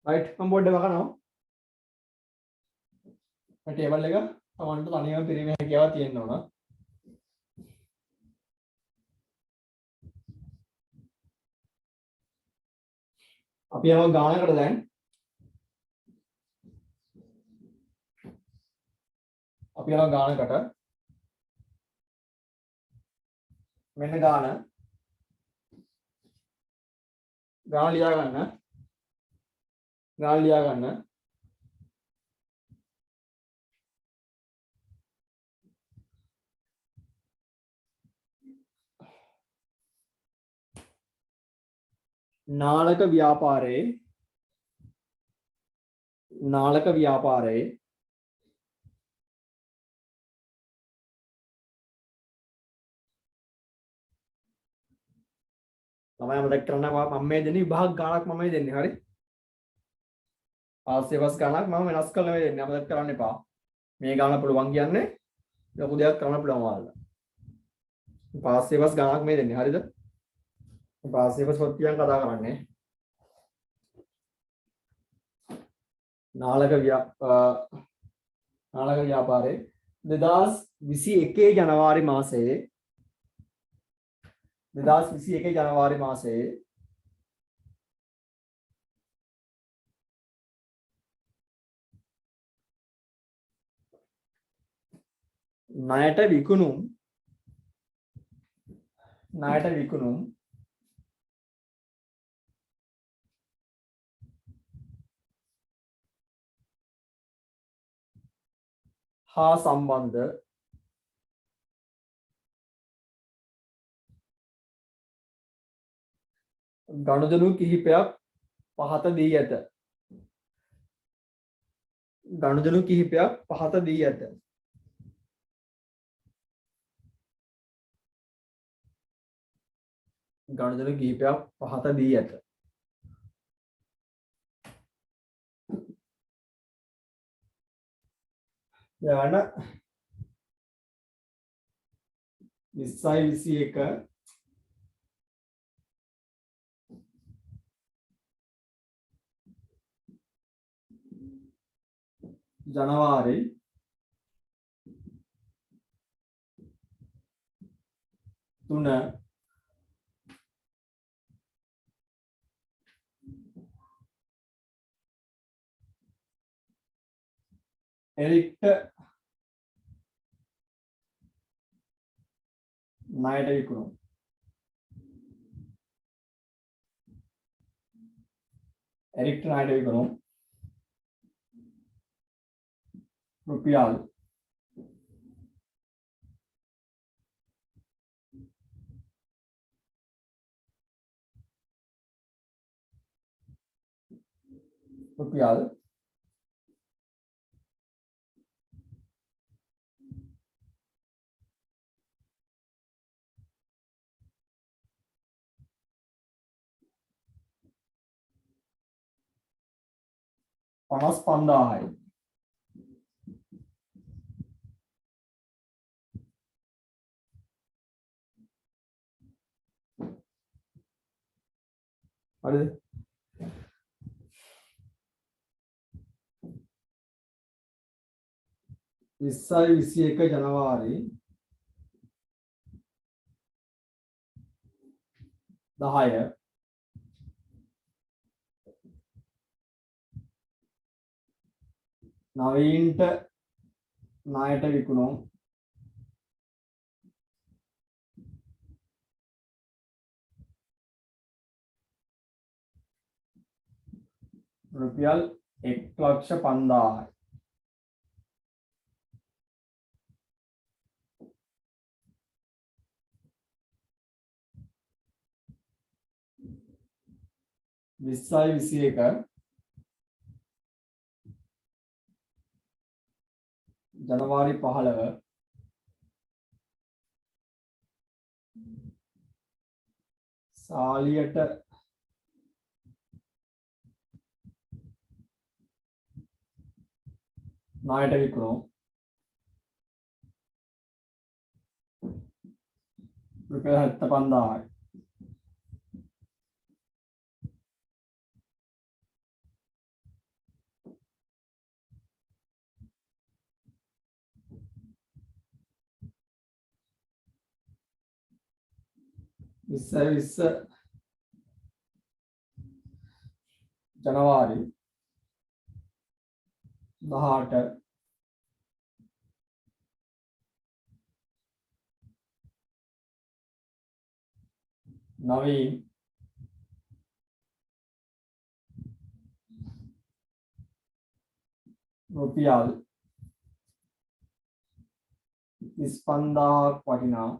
right මම බෝඩ් එක වහනවා. මේ ටේබල් එක තමන්ට තනියම පිරීමේ හැකියාව තියෙන්න ඕන. අපි යනවා ගානකට දැන්. අපි යනවා ගානකට. මෙන්න ගාන. ගාන ලියා ගන්න. ගාන ලියා ගන්න. නාලක ව්‍යාපාරයේ තමයි මතක් කරන්න මම මේ දෙන්නේ විභාග ගානක් මම මේ දෙන්නේ. හරි. ආසෙවස් ගානක් මම වෙනස් කරලා මේ දෙන්නේ. මතක් කරන්න එපා. මේ ගාන පුළුවන් කියන්නේ ලොකු දෙයක් කරන්න පුළුවන් ඔයාලට. පාසෙවස් ගානක් මේ දෙන්නේ. හරිද? පාසෙවස් සොත්තියන් කතා කරන්නේ. නාලක ව්‍යාපාරේ 2021 ජනවාරි මාසයේ ණයට විකුණුම් හා සම්බන්ධ ගනුදෙනු කිහිපයක් පහත දී ඇත. ගනුදෙනු කිහිපයක් පහත දී ඇත. ගනුදෙනු කිහිපයක් පහත දී ඇත. යන 2021 ජනවාරි 3 එරික්ට ණයට විකුණුම්. එරික්ට ණයට විකුණුම් රුපියල් රුපියල් 55000යි. හරිද? විස්සයි 21 ජනවාරි 10 නවීන්ට ණයට විකුණුම් රුපියල් 1,50,000යි. විස්සයි 21 ජනවාරි 15 සාලියට ණයට විකුණුම් රුපියල් 75,000යි. විස්ස ජනවාරි 18 නවීන් රුපියල් 35,000ක් වටිනා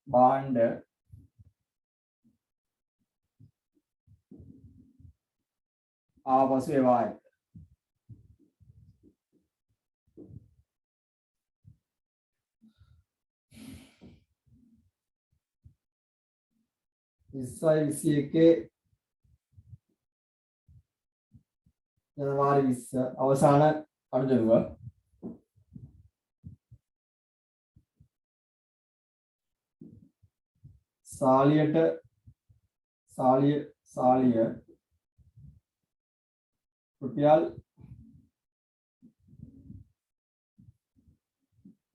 භාණ්ඩ ආපසු එවා ඇත. විස්සයි 21 ජනවාරි 20 අවසාන අනුදැනුව සාලිය රුපියල්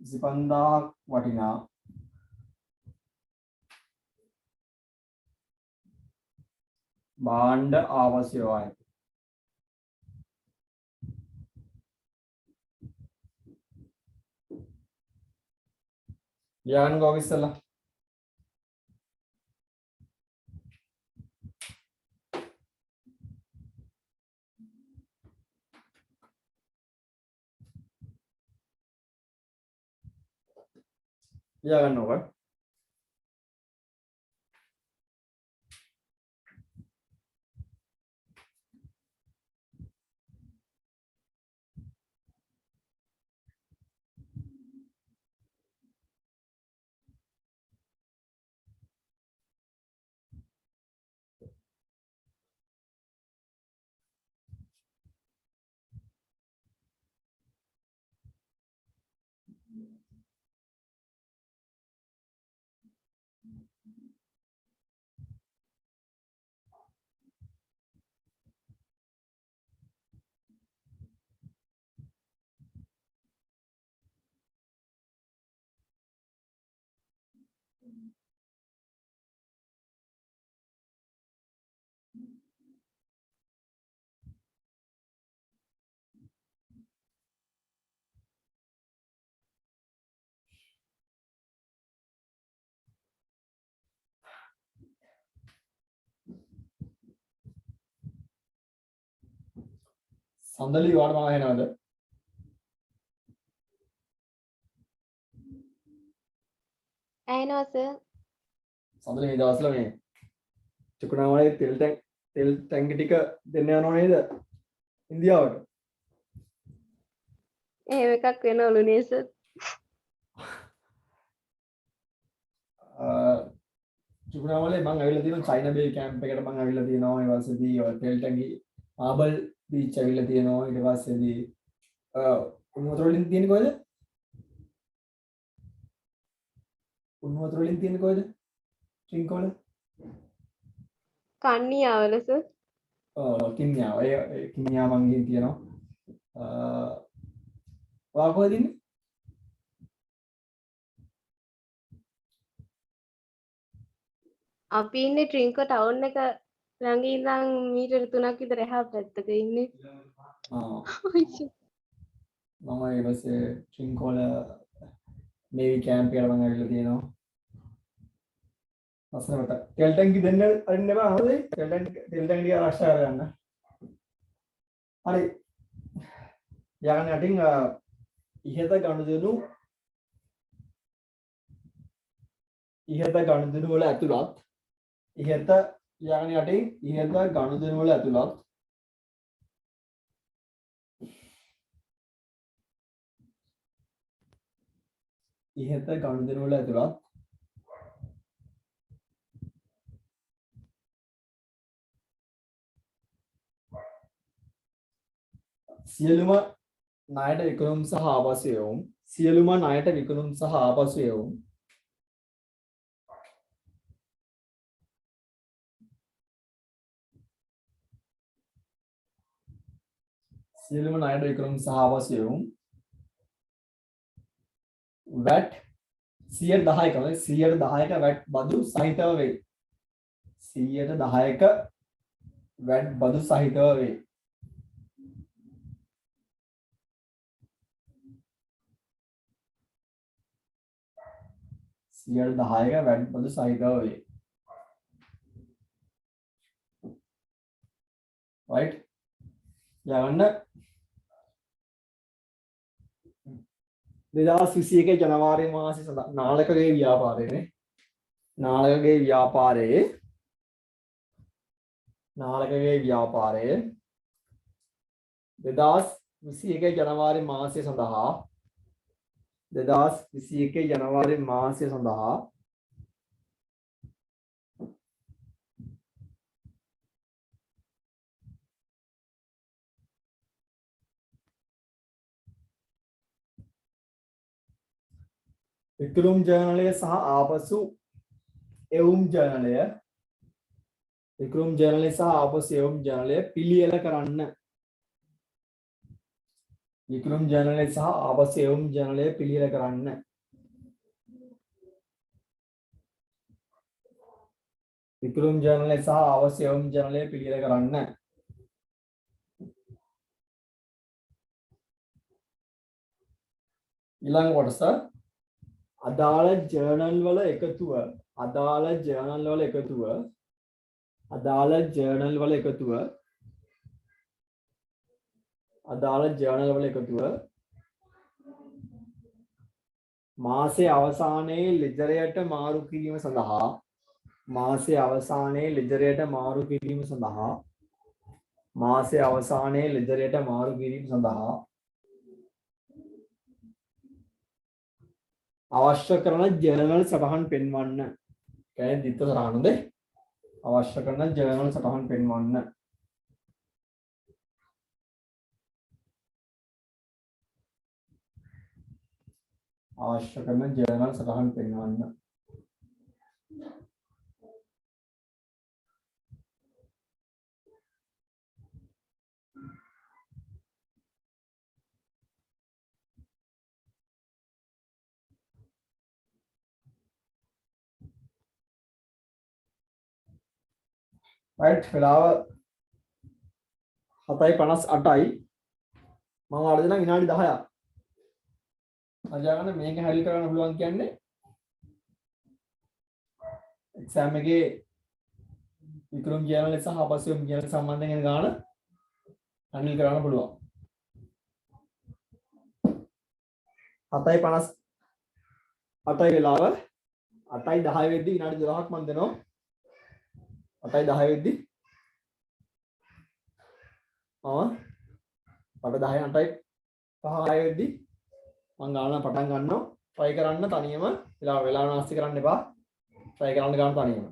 25,000ක් වටිනා භාණ්ඩ ආවශ්‍යකයි. ලියන්න ගොව ඉස්සලා ලියගන්න ඕක. සඳලි වාට මම එනවද? ඇහෙනවා සර්. සඳල මේ දවස්වල මේ චුකුණාමලේ තෙල් ටැංකි ටික දෙන්න යනව නේද ඉන්දියාවට? එහෙම එකක් වෙනවලු නේ සර්. චුකුණාමලේ මම ඇවිල්ලා තියෙනවා චයිනා බේ කැම්ප් එකට මම ඇවිල්ලා තියෙනවා. ඒ වගේදී තෙල් ටැංකි ආබල් බීච් ඇවිල්ලා තියෙනවා. ඊට පස්සේදී උණු වතුර වලින් තියෙන්නේ කොහෙද? උණු වතුර වලින් තියෙන්නේ කොහෙද? ඩ්‍රින්ක් වල? කන්නියාවල සර්. කින්නියාව. ඒ කින්නියාව මං ගිහින් තියෙනවා. ඔයා කොහෙද ඉන්නේ? අපි ඉන්නේ ට්‍රින්කෝ ටවුන් එක ළඟ ඉඳන් මීටර 3ක් විතර එහා පැත්තක ඉන්නේ. මම ඒ පස්සේ ඩ්‍රින්ක් වල නේවි කැම්ප් එකට මං ඇවිල්ලා තියෙනවා. අසනකට තෙල් ටැංකි දෙන්න අරින්න බෑ හොඳයි. තෙල් ටැංකි ආරක්ෂා කරගන්න. හරි. යන්න යටින් ඉහත ගනුදෙනු වල ඇතුළත් ඉහත යන්න යටින් ඉහත ගනුදෙනු වල ඇතුළත් ඉහත ගනුදෙනු වල ඇතුළත් සියලුම ණයට විකුණුම් සහ ආපසු යොමුම් සියලුම ණයට විකුණුම් සහ ආපසු යොමුම් සියලුම ණයට විකුණුම් සහ ආපසු යොමුම් VAT 10%ක VAT බදු සහිතව වේ. 10%ක VAT බදු සහිතව වේ. සියයට 10ක වැඩි පොදු සහිතව වේ. right යවන්න 2021 ජනවාරි මාසයේ සඳහා නාලකගේ ව්‍යාපාරයේ 2021 ජනවාරි මාසය සඳහා 2021 ජනවාරි මාසය සඳහා වික්‍රම් ජර්නලය සහ ආපසු එවුම් ජර්නලය වික්‍රම් ජර්නලය සහ ආපසු එවුම් ජර්නලය පිළියෙල කරන්න. වික්‍රම් ජර්නලය සහ ආපසු එවුම් ජර්නලය පිළියෙල කරන්න. වික්‍රම් ජර්නලය සහ ආපසු එවුම් ජර්නලය පිළියෙල කරන්න. ඊළඟ කොටස අදාළ ජර්නල් වල එකතුව අදාළ ජර්නල් වල එකතුව මාසයේ අවසානයේ ලෙජරයට මාරු කිරීම සඳහා අවශ්‍ය කරන ජර්නල් සටහන් පෙන්වන්න. කියන්නේ දිත්ත සටහනද අවශ්‍ය කරන ජර්නල් සටහන් පෙන්වන්න. අවශ්‍ය කරන ජර්නල් සටහන් පෙන්වන්න. right වෙලාව 7:58යි මම වල දෙන විනාඩි 10ක් අජාගන්න මේක හැල් කරන්න පුළුවන් කියන්නේ එක්සෑම් එකේ වික්‍රම් ජර්නල් සහ ආපසු ජර්නල් සම්බන්ධයෙන් ගාන හැන්ඩල් කරන්න පුළුවන් 7:58යි වෙලාව 8යි 10 වෙද්දි විනාඩි 12ක් මම දෙනවා. 8යි 10 වෙද්දි මම 8 10 8යි 5 වෙද්දි මම ගාන පටන් ගන්නවා. try කරන්න තනියම වෙලාව නාස්ති කරන්න එපා. try කරන්න ගන්න තනියම.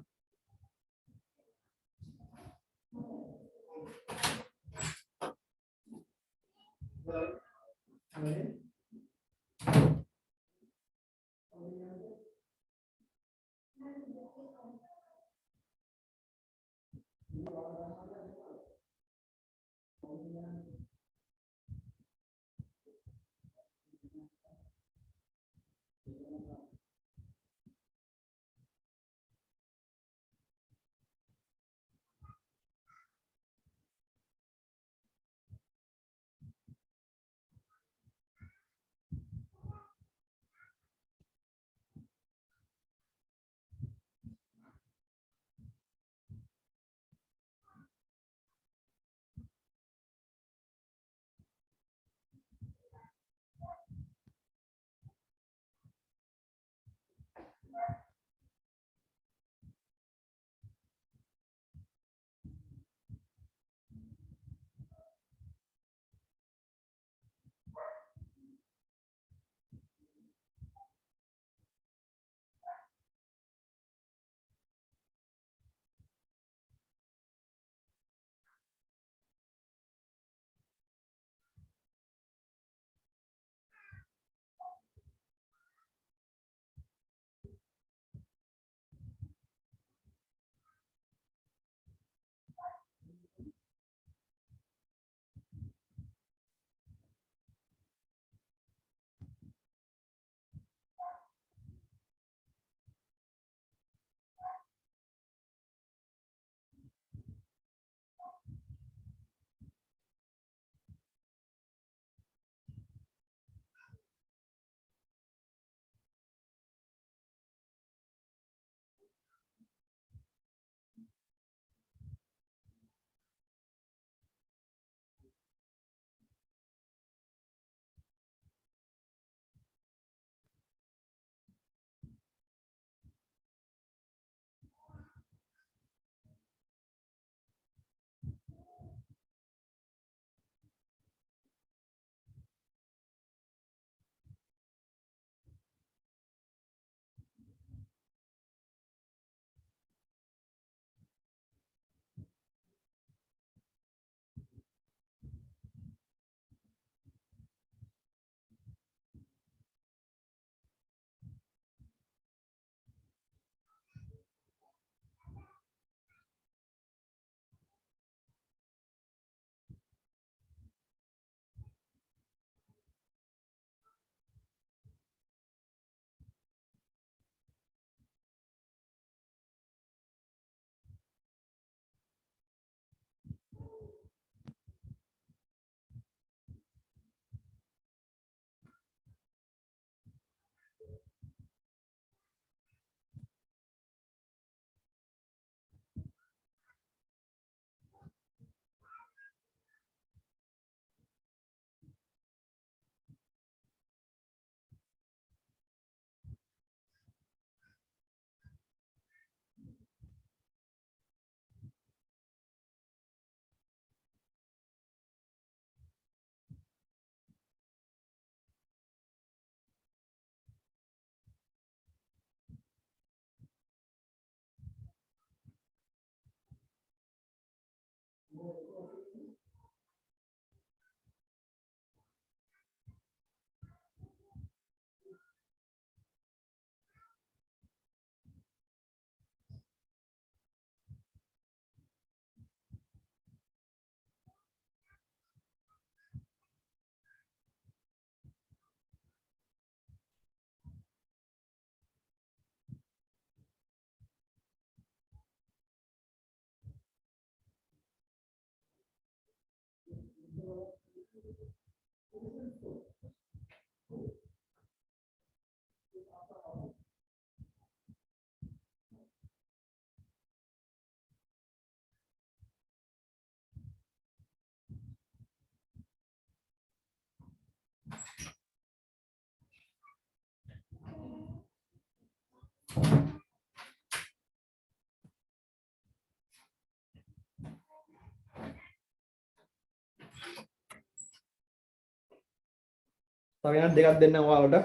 තව විනාඩි දෙකක් දෙන්නම් ඔයාලට.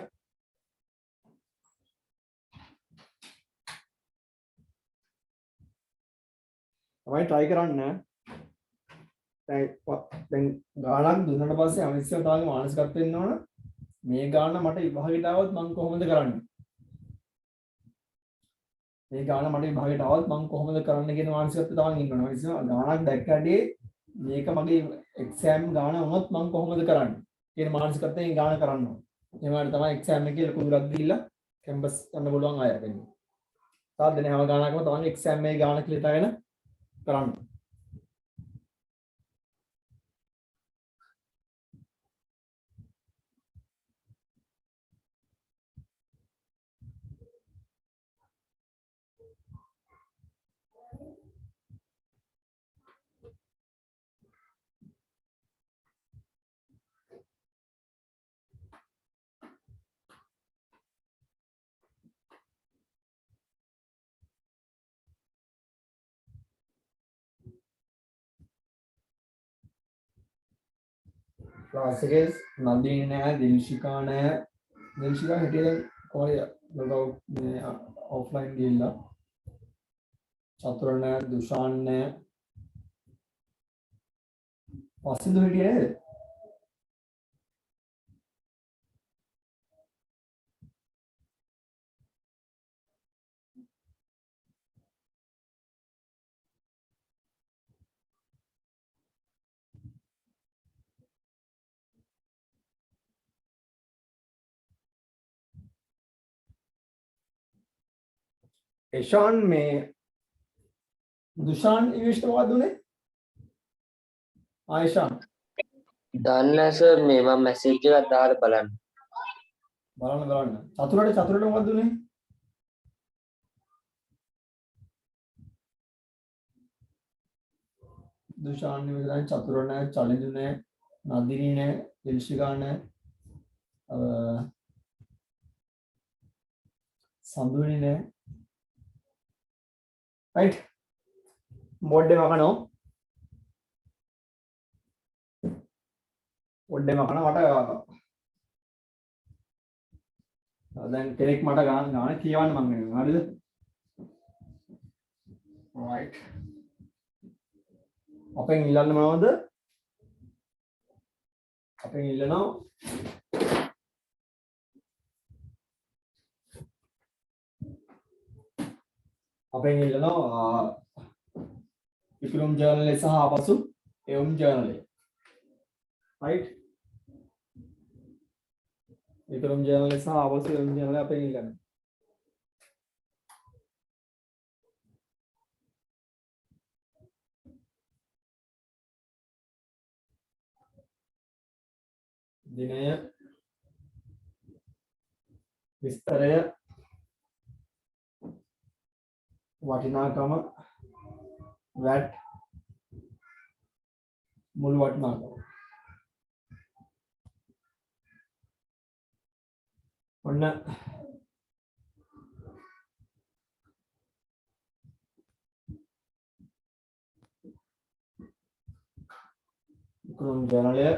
තමයි try කරන්න. දැන් ගානක් දුන්නාට පස්සේ අනිත්‍යව තමයි මානසිකත්වෙ වෙන්න ඕන. මේ ගාන මට විභාගයට આવොත් මම කොහොමද කරන්නේ? මේ ගාන මට විභාගයට આવොත් මම කොහොමද කරන්න කියන මානසිකත්වය තමයි ඉන්න ඕන. ඒ නිසා ගානක් දැක්කදී මේක මගේ එක්සෑම් ගාන වුණොත් මම කොහොමද කරන්නේ කියන මානසිකත්වයෙන් ගාන කරන්න ඕන. ඒ වගේම තමයි එක්සෑම් එකේ ලොකු දුරක් ගිහිල්ලා කැම්පස් යන්න පුළුවන් අය වෙන්නේ. සාධනෙ හැම ගානකම තමයි එක්සෑම් එකේ ගාන කියලා හිතාගෙන කරන්න. ක්ලාස් එකේ නන්දිනී නෑ, දිල්ෂිකා නෑ. දිල්ෂිකා හිටියේ දැන් කොහේ ලොග් මේ ඔෆ්ලයින් ගිහිල්ලා. චතුර නෑ, දුෂාන් නෑ. පස්සින්දු හිටියේ නේද? එෂාන් මේ දුෂාන් ඉංග්‍රීසිට මොකක්ද උනේ? ආයිෂාන් දන්නේ නැහැ සර් මේ මම මැසේජ් එකක් දාලා බලන්න. බලන්න. චතුරට මොකක්ද උනේ? දුෂාන් නෙවෙයි, චතුර නෑ, චලිදු නෑ, නන්දිනී නෑ, දිල්ෂිකා නෑ, සඳුනි නෑ. right මොඩේ මකනෝ මොඩේ මකන මට දැන් කෙනෙක් මට ගාන කියවන්න මම වෙනවා හරිද right අපෙන් ඉල්ලන්න මොනවද අපෙන් ඉල්ලනවා අපෙන් ඉල්ලනවා වික්‍රම් ජර්නල් සහ ආපසු එවුම් ජර්නල් right වික්‍රම් ජර්නල් සහ ආපසු එවුම් ජර්නල් අපෙන් ඉල්ලනවා දිනය විස්තරය වටිනාකම VAT මුළු වටිනාකම ඔන්න ක්‍රොම් ජර්නලය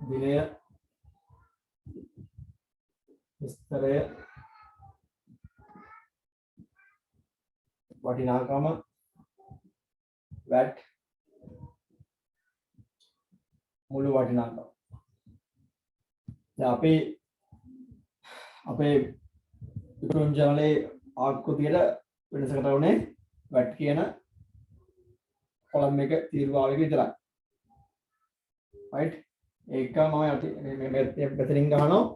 දිනය විස්තරය වටිනාකම VAT මුළු වටිනාකම දැන් අපේ වික්‍රම් ජර්නලේ ආකෘතියට වෙනසකට උනේ VAT කියන කොලම් එක තීරුවාවක විතරයි right ඒක මම මෙතනින් ගහනවා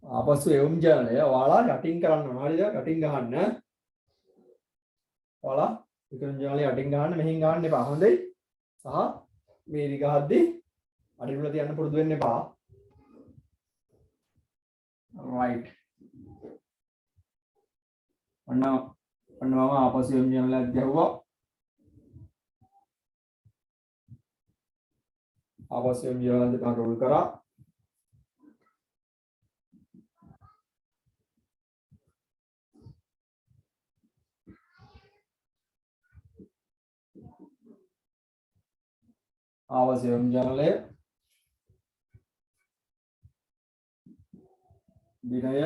ආපසු එවුම් ජර්නලය ඔයාලා යටින් කරන්න ඕන හරිද යටින් ගහන්න ඔයාලා වික්‍රම් ජර්නලය යටින් ගහන්න මෙහෙන් ගහන්න එපා හොඳයි සහ මේ දිගහද්දි අඩිමුල තියන්න පුරුදු වෙන්න එපා right ඔන්න මම ආපසු එවුම් ජර්නලයක් ගැහුවා ආපසු එවුම් ජර්නල් දෙක රෝල් කරා ආවාස යොමුජනලය දිනය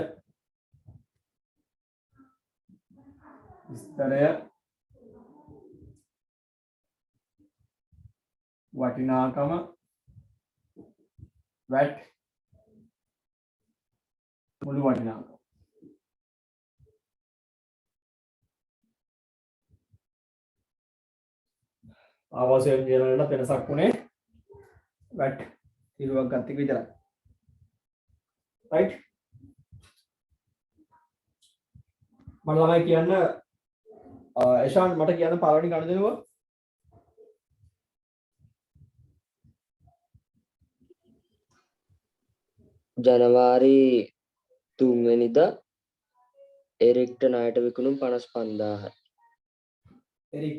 විස්තරය වටිනාකම වැට් මුළු වටිනාකම ආවාස යොමුජනලට වෙනසක් වුණේ වැට් කිලුවක් ගත්ත එක විතරයි right මම ළමයි කියන්න එෂාන් මට කියන්න පළවෙනි ගණදෙනුව ජනවාරි 3 වෙනිදා එරික්ට ණයට විකුණුම් 55000යි. එරික්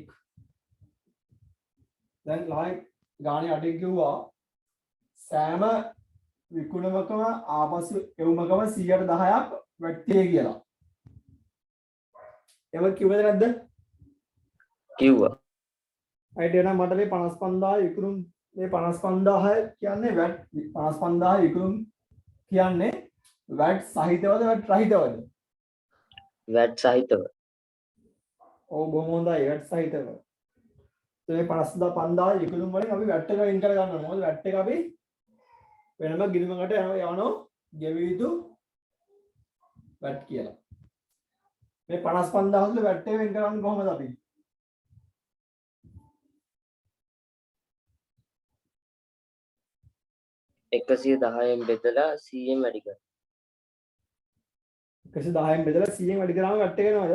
දැන් ළමයි ගානේ අටින් කිව්වා සෑම විකුණමකම ආපසු එවුමකම 110ක් වැට්ටියේ කියලා. එව කිව්වද නැද්ද? කිව්වා. අයිට එනවා මට මේ 55000 විකුණුම් මේ 55000 කියන්නේ වැට් 55000 විකුණුම් කියන්නේ වැට් සහිතවද වැට් රහිතවද? වැට් සහිතව. ඔව් බොහොම හොඳයි වැට් සහිතව. මේ 55000 විකුණුම් වලින් අපි වැට් එක වෙන් කර ගන්න ඕනේ. මොකද වැට් එක අපි වෙනම ගිණුමකට යවනවා ගෙවිය යුතු වැට් කියලා. මේ 55000 වල වැට් එක වෙන් කරන්නේ කොහොමද අපි? එකසිය 10න් බෙදලා 100න් වැඩි කරනවා. 110න් බෙදලා 100න් වැඩි කරාම වැට් එක එනවද?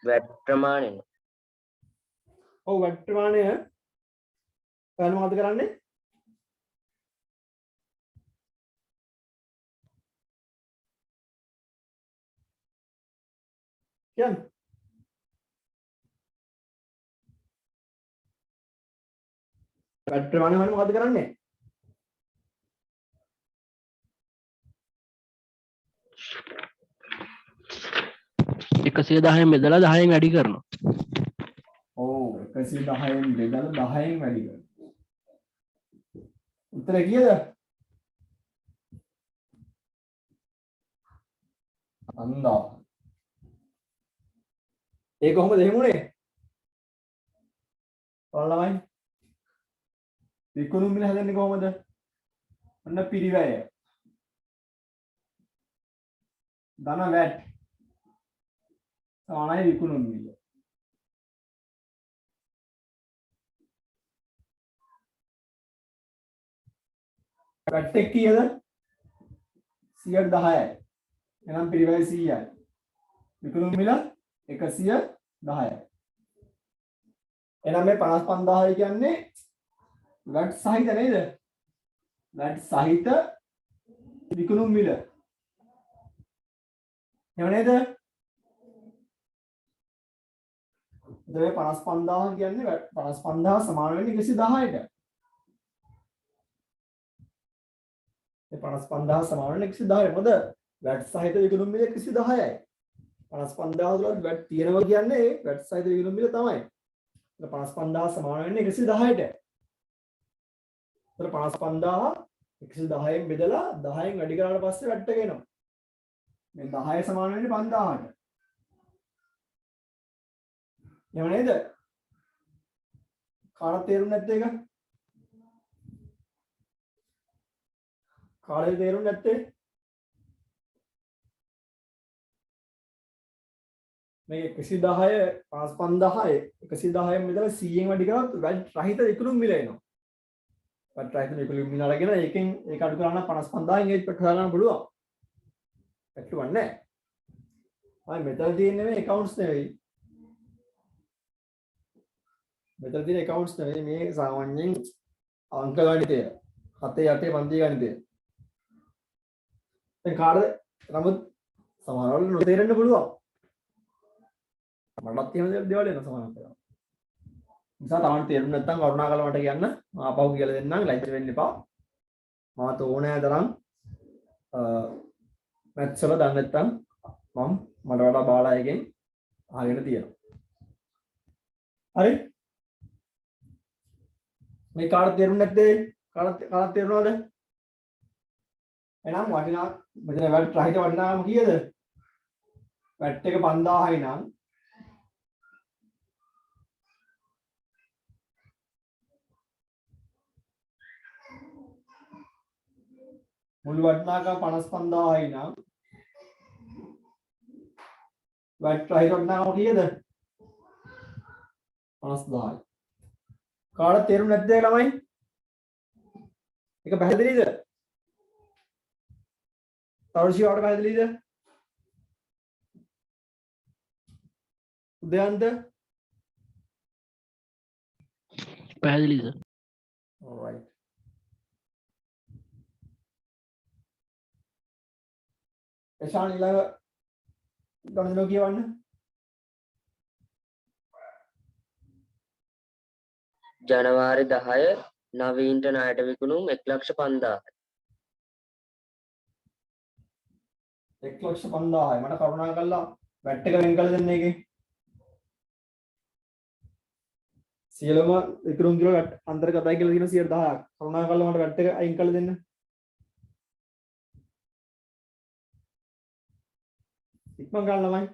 වැට් ප්‍රමාණය. ඔව් වැට් ප්‍රමාණය ඔයාලා මොකද කරන්නේ? කියන්නේ වැට් ප්‍රමාණය වල මොකද කරන්නේ? එකසිය 10න් බෙදලා 10න් වැඩි කරනවා. ඔව් 110න් බෙදලා 10න් වැඩි කරනවා. උත්තර කීයද? අන්දා. ඒ කොහොමද එහෙම උනේ? ඔයාලමයි විකුණුම් මිල හදන්නේ කොහොමද? අන්න පිරිවැය. ධන වැට් සමානයි විකුණුම් මිල. වැට් එක කීයද? 110යි. එහෙනම් පිරිවැය 100යි. විකුණුම් මිල 110යි. එහෙනම් මේ 55000 කියන්නේ වැට් සහිත නේද? වැට් සහිත විකුණුම් මිල. එහෙම නේද? එතකොට 55000 කියන්නේ 55000 සමාන වෙන්නේ 110ට. මේ 55000 සමාන වෙන්නේ 110ට. මොකද වැට් සහිත විකුණුම් මිල 110යි. 55000 තුල වැට් තියෙනවා කියන්නේ වැට් සහිත විකුණුම් මිල තමයි. එතකොට 55000 සමාන වෙන්නේ 110ට. එතකොට 55000 110න් බෙදලා 10න් වැඩි කරාට පස්සේ වැට් එක එනවා. මේ 10 සමාන වෙන්නේ 5000ට. එහෙම නේද? කාටද තේරුම් නැත්තේ ඒක? කාටද තේරුම් නැත්තේ? මේ 110 55000 110න් බෙදලා 100න් වැඩි කරාත් වැට් රහිත විකුණුම් මිල එනවා. වැට් රහිත විකුණුම් මිල අරගෙන ඒකෙන් ඒක අඩු කරලා 55000න් ඒක පැට් හොයාගන්න පුළුවන්. පැට්ටුවන්නේ නැහැ. ආයි මෙතන තියෙන්නේ මේ accounts නෙවෙයි. මෙතන තියෙන accounts නෙවෙයි මේ සාමාන්‍යයෙන් අංක ගණිතය. 7 8 පන්ති ගණිතය. දැන් කාටද නමුත් සමහරවල් නොතේරෙන්න පුළුවන්. මටත් එහෙම දේවල් එනවා සමහරවිට. නිසා තමන් තේරුම් නැත්නම් කරුණාකරලා මට කියන්න. ආපහු කියලා දෙන්නම් ලැජ්ජ වෙන්න එපා. මාත ඕනෑ තරම් මැත්ස් වල දන්නේ නැත්නම් මට වඩා බාලා එකෙන් අහගෙන තියෙනවා. හරි? මේ කාට තේරුන්නේ නැත්තේ? කාට තේරුණාද? එහෙනම් වටිනා මෙතන වැට් රහිත වටිනාකම කීයද? වැට් එක 5000යි නම් මුළු වටිනාකම 55000යි නම් වැට් රහිත වටිනාකම කීයද? 50000යි. කාට තේරුන්නේ නැද්ද ළමයි? ඒක පැහැදිලිද? තවර්ෂියාවට පැහැදිලිද? උදයන්ත පැහැදිලි සර්. alright. එශාන් ඊළඟ ගණනෝ කියවන්න. ජනවාරි 10 නවීන්ට ණයට විකුණුම් 1,50,000. 1,50,000යි. මට කරුණා කරලා වැට් එක වෙන් කරලා දෙන්න එකේ. සියලුම විකුණුම් කිලෝ වැට් අන්තර්ගතයි කියලා තියෙන 10ක්. කරුණා කරලා මට වැට් එක අයින් කරලා දෙන්න. ඉක්මන් ගන්න ළමයි.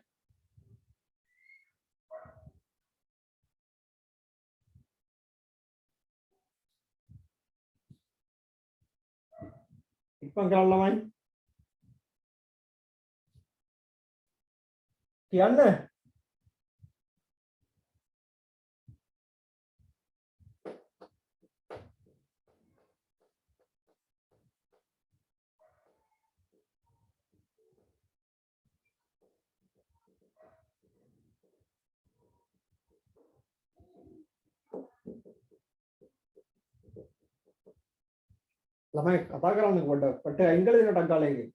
ඉක්මන් කරන්න ළමයි. කියන්න. ළමයි කතා කරන්න පොඩ්ඩක්. පට්ට අයින් කරලා දෙන්න ටක් ගාලා එකේ.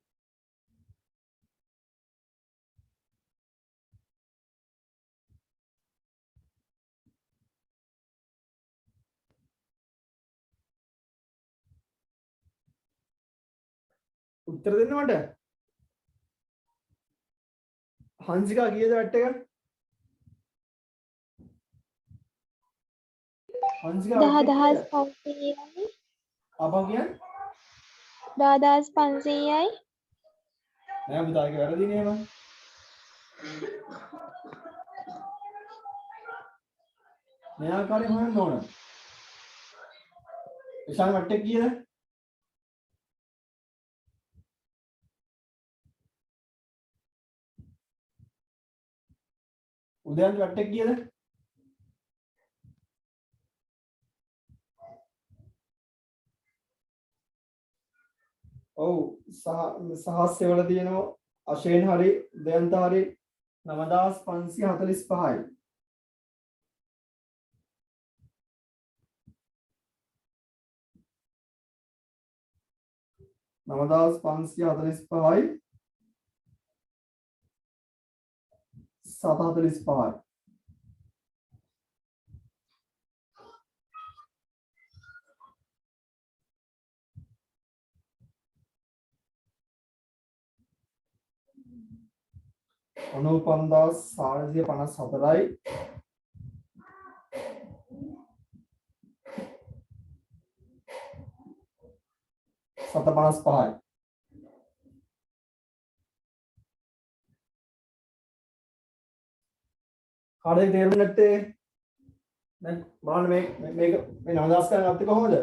උත්තර දෙන්න මට. හංසිකා කීයද වැට් එක? හංසිකා 10,500යි අපා කියන්නේ 10,500යි නෑ පුතා ඒක වැරදිනේ එහෙම. මේ ආකාරයෙන් හොයන්න ඕන. එශාන් වැට් එක කීයද? උදයන්ට වැට් එක කීයද? ඔව් සහස්‍ය වල තියෙනවා අශේන් හරි උදයන්ත හරි 9545යි. නවදාස් 545යි 745යි. අනු 5454යි 755යි. කාටද තේරුම් නැත්තේ? දැන් බලන්න මේක මේ 9000 ගණන් අත්ති කොහොමද?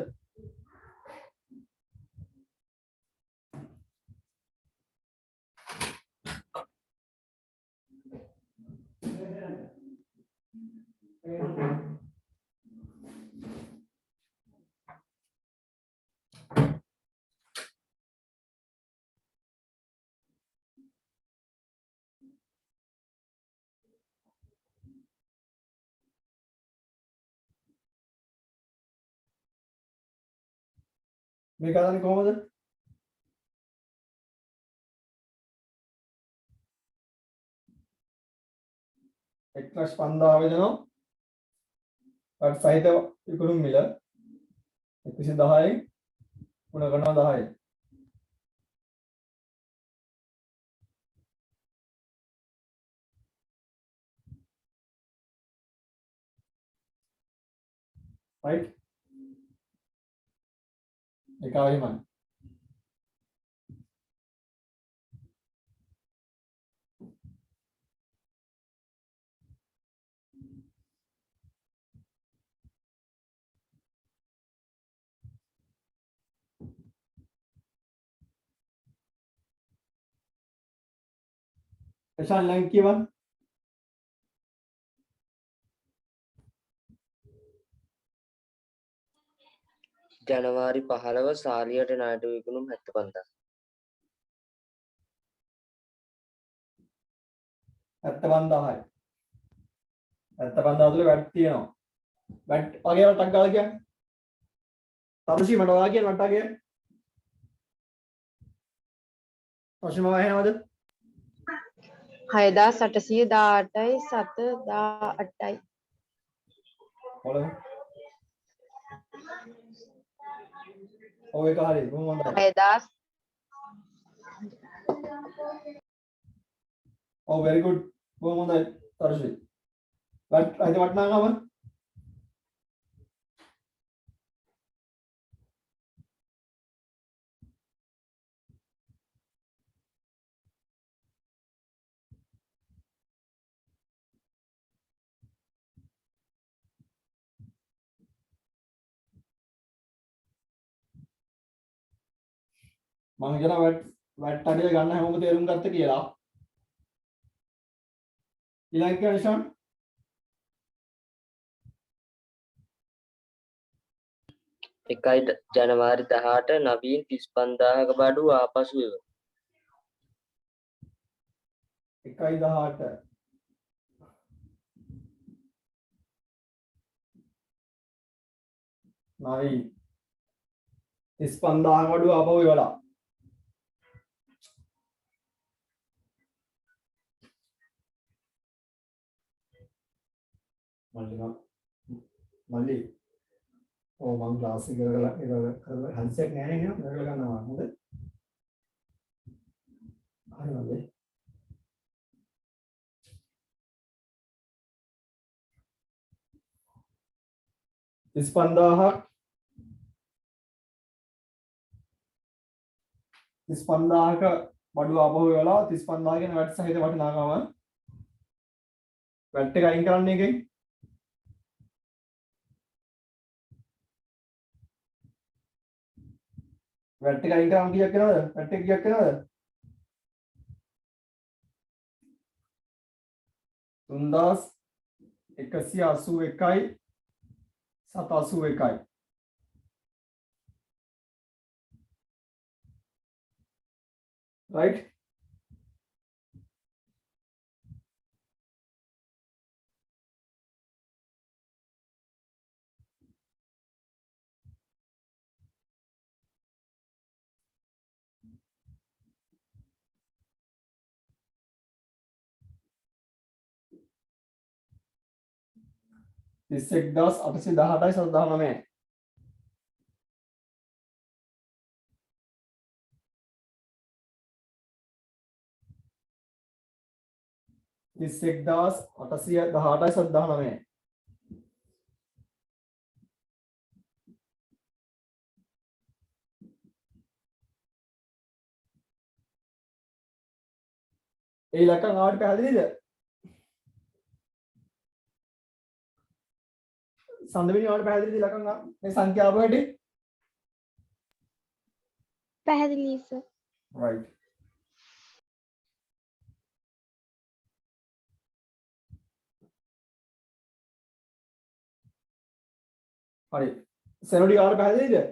මේක හදන්නේ කොහොමද? එක්ලස් 5000 වෙනවා. අර සහිත විකුණුම් මිල 110යි ගුණ කරනවා 10යි. right එකව එහෙමයි. එෂාන් ළඟ කියවන්න. ජනවාරි 15 සාලියට ණයට විකුණුම් 75. 75000යි. 75000 තුල වැට් තියෙනවා. වැට් වගේ වටක් ගාලා කියන්නේ. තරුෂි මට ඔයා කියන වට්ටා කියන්නේ. තරුෂි මම ඇහෙනවද? 6818යි 718යි. බලමු. ඔව් ඒක හරි. බොහොම හොඳයි. 6000 ඔව් very good. බොහොම හොඳයි තරුෂි. වැට් අයිති වටනාගම මම කියන වැට් අඩිය ගන්න හැමෝම තේරුම් ගත්ත කියලා. ඊළඟ කන්ඩිෂන් එකයි ජනවාරි 18 නවීන් 35000ක බඩු ආපසු එව. 1.18 නවී 35000 වඩු ආපහු ඉවලා. මල්ලි ඕ මම ක්ලාස් එක කරලා හන්සෙක් නෑ නේ නේද කරලා ගන්නවා හොඳ හරිද 35000ක් 35000ක බඩු ආපහු වෙලා 35000 කියන වැට් සහිත වටිනාකම වැට් එක අයින් කරන්න එකෙන් වැට් එක අයින් කරාම කීයක් වෙනවද වැට් එක කීයක් වෙනවද 3181යි 781යි right this 1818යි 719යි this 1818යි 719යි ඒ ඉලක්කම් ආවට පැහැදිලිද සඳවිනි ආවට පැහැදිලිද ඉලක්කම් මේ සංඛ්‍යාව වැඩි පැහැදිලි සර්. right හරි සෙනොඩි ආවට පැහැදිලිද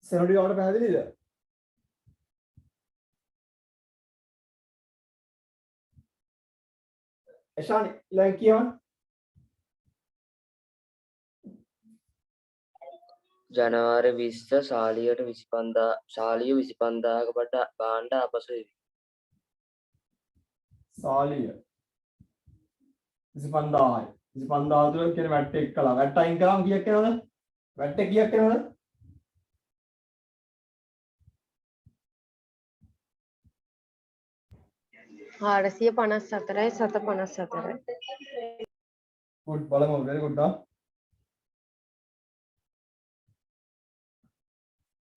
සෙනොඩි ආවට පැහැදිලිද එෂානි ඊළඟ කියවන්න ජනවාරි 20 සාලියට 25000 සාලිය 25000ක බඩ භාණ්ඩ ආපසු එවි. සාලිය 25000යි 25000 තුල කියන වැට් එක කළා වැට් අයින් කරාම කීයක් එනවද වැට් එක කීයක් එනවද 454යි 754යි. good බලමු very good ඩා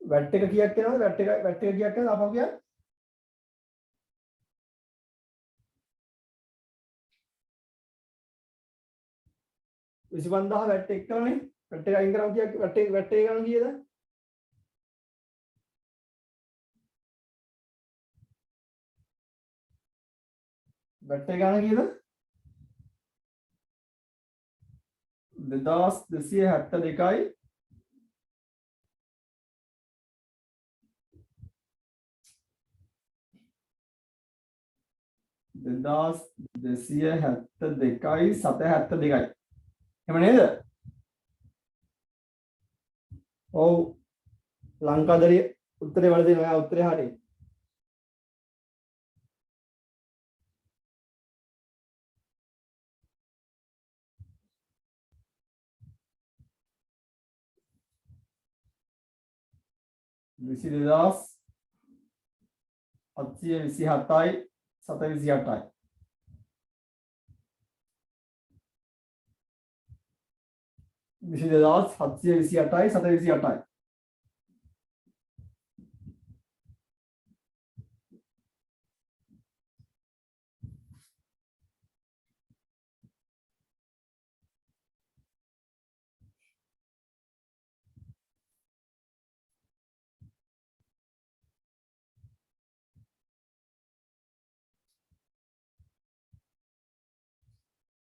වැට් එක කීයක් වෙනවද වැට් එක කීයක් වෙනවද අපව කියන්න 25000 වැට් එක කරනේ වැට් එක අයින් කරාම කීයක් වැට් එක ගන්න කීයද වැට් එක ගන්න කීයද 2272යි 2272යි 772යි එහෙම නේද? ඔව් ලංකාදරිය උත්තරේ වල දෙනවා. ඔයා උත්තරේ හරියි. විසි දෙදාස් 727යි 728යි විසි දෙදාස් 728යි 728යි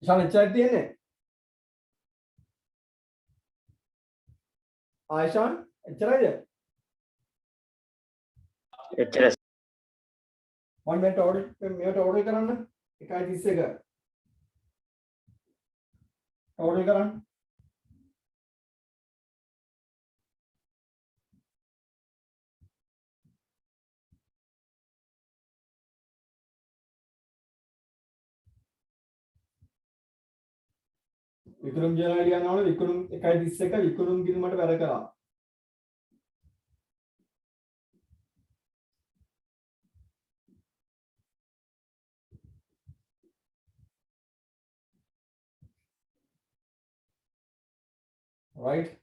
ඉෂාන් එච්චරයි තියෙන්නේ ආයිෂාන් එච්චරයිද එච්චර මම මේට ඕඩර් කරන්න 1.31 ඕඩර් කරන්න වික්‍රම් ජයනාලි යනවනේ වික්‍රම් 1.31 වික්‍රම් ගිරිමට වැඩ කරා right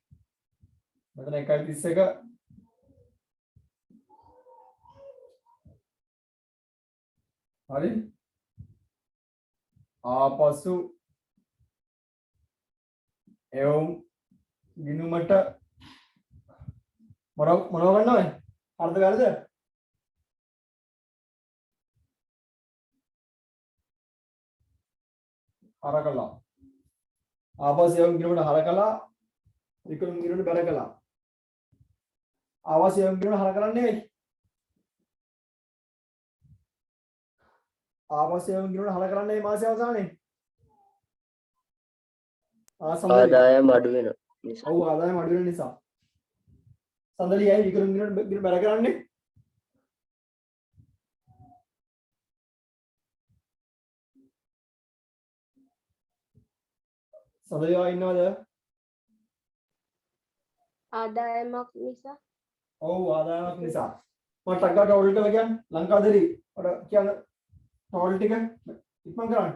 මෙතන 1.31 හරි ආපසු එවුම් ගිනුමට මොනව ගන්නවද? අර්ථ වැරද? හරකලා. ආපසු එවුම් ගිනුමට හරකලා විකුණුම් ගිනුමට බැර කළා. ආවාස එවුම් ගිනුමට හර කරන්නේ නෙවෙයි. ආවාස එවුම් ගිනුමට හර කරන්නේ මාසය අවසානයේ. ආදායම අඩු වෙන නිසා. ඔව් ආදායම අඩු වෙන නිසා. සඳලියයි විකුණුම් ගිනුමට බැර කරන්නේ. සඳලියා ඉන්නවද? ආදායමක් නිසා. ඔව් ආදායමක් නිසා. මම ටක් ගාලා ටෝටල් කරලා කියන්නේ ලංකාදරි ඔය කියන ටෝටල් ටික ඉක්මන් කරන්න.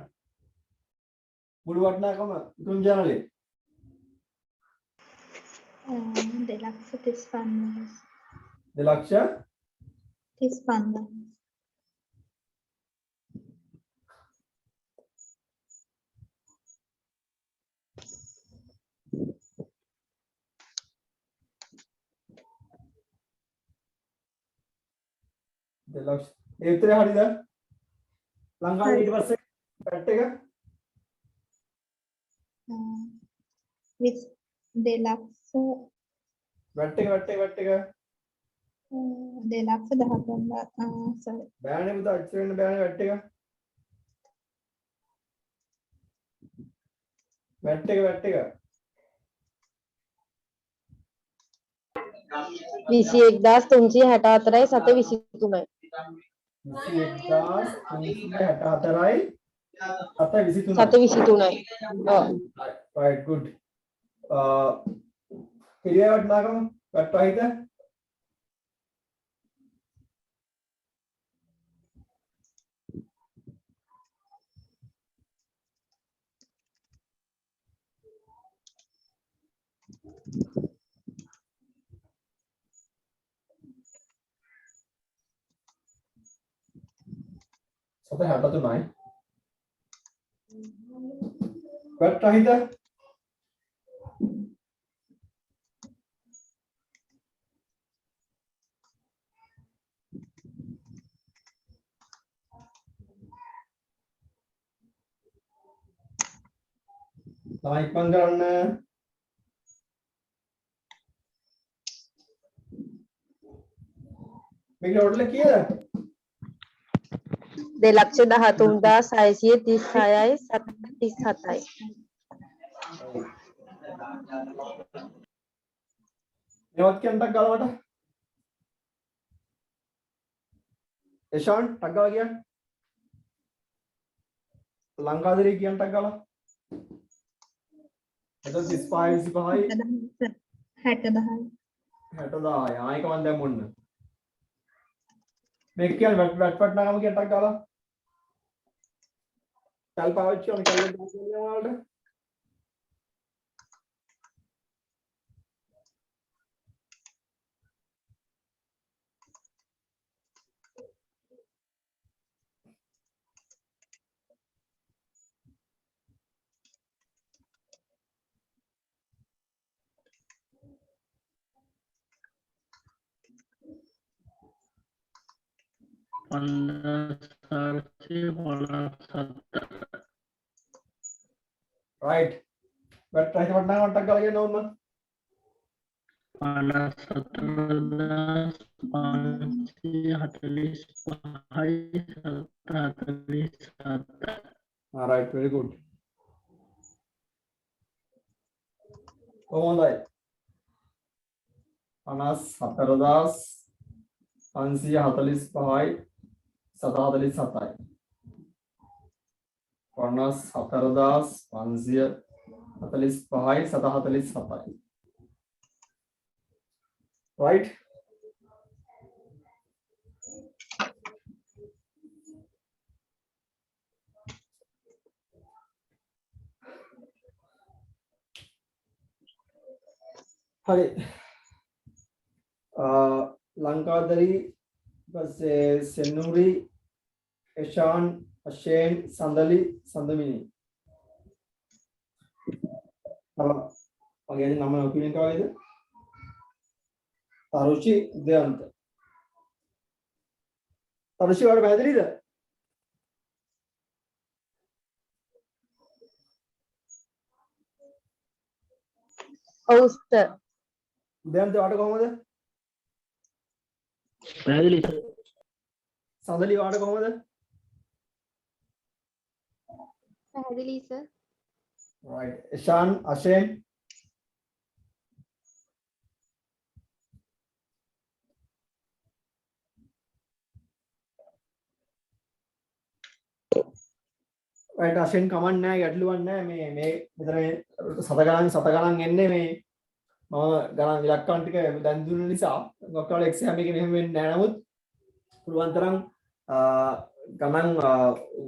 මුළු වටිනාකම විකුණුම් ජාලේ 2,35,000 2,35,000 දෙලක්ෂ ඒ උත්තරේ හරියද ලංකාවේ ඊට පස්සේ පැට් එක with 2,00,000 වැට් එක 2,10,000 sorry බෑනේ පුතා අච්චර වෙන්න බෑනේ වැට් එක 21,364යි 723යි 21,364යි 723යි 723යි ඔව් right good කිරියා වටනාකම වැට්ටයිද සත 63යි. වැට් රහිත තමයි ඉක්මන් කරන්න. මේක ටෝටල් එක කීයද? 2,13,636යි 737යි. මේවත් කියන්නක් ගාලා මට. එෂාන් ටක් ගාලා කියන්න. ලංකාදරේ කියන්නක් ගාලා. එතකොට 35 25යි 60,000යි. 60,000යි. ආයික මන් දැන් මොන්න. මේක කියන්නේ වැට් නාම කියන්නක් ගාලා. කල් පාවිච්චි කරන කල් දාන්න වලට. right වැට් රහිත වට් නාම ටක් ගාලා කියන්න ඕන. 54,547. right very good. කොහොමදයි? 54,545යි 747යි. 54,545යි 747යි. right හරි ලංකාදරි පස්සේ සෙනුරි එෂාන් අෂේන් සඳලි සඳමිනි මගේ නම ඔපිනියන් කාගේද තරුචි උදයන්ත තරුචි වල පැහැදිලිද ඔව් සර්. උදයන්ත වාට කොහමද පැහැදිලි සඳලි වාට කොහමද පැහැදිලි සර්. right එෂාන් අෂේන් right අෂෙන් කමන්න නැහැ ගැටලුවක් නැහැ මේ මෙතන සත ගණන් එන්නේ මේ මම ගණන් ඉලක්කම් ටික දැන් දුන්න නිසා ඔක්කොල එක්සෑම් එකේ මෙහෙම වෙන්නේ නැහැ නමුත් පුළුවන් තරම් ගණන්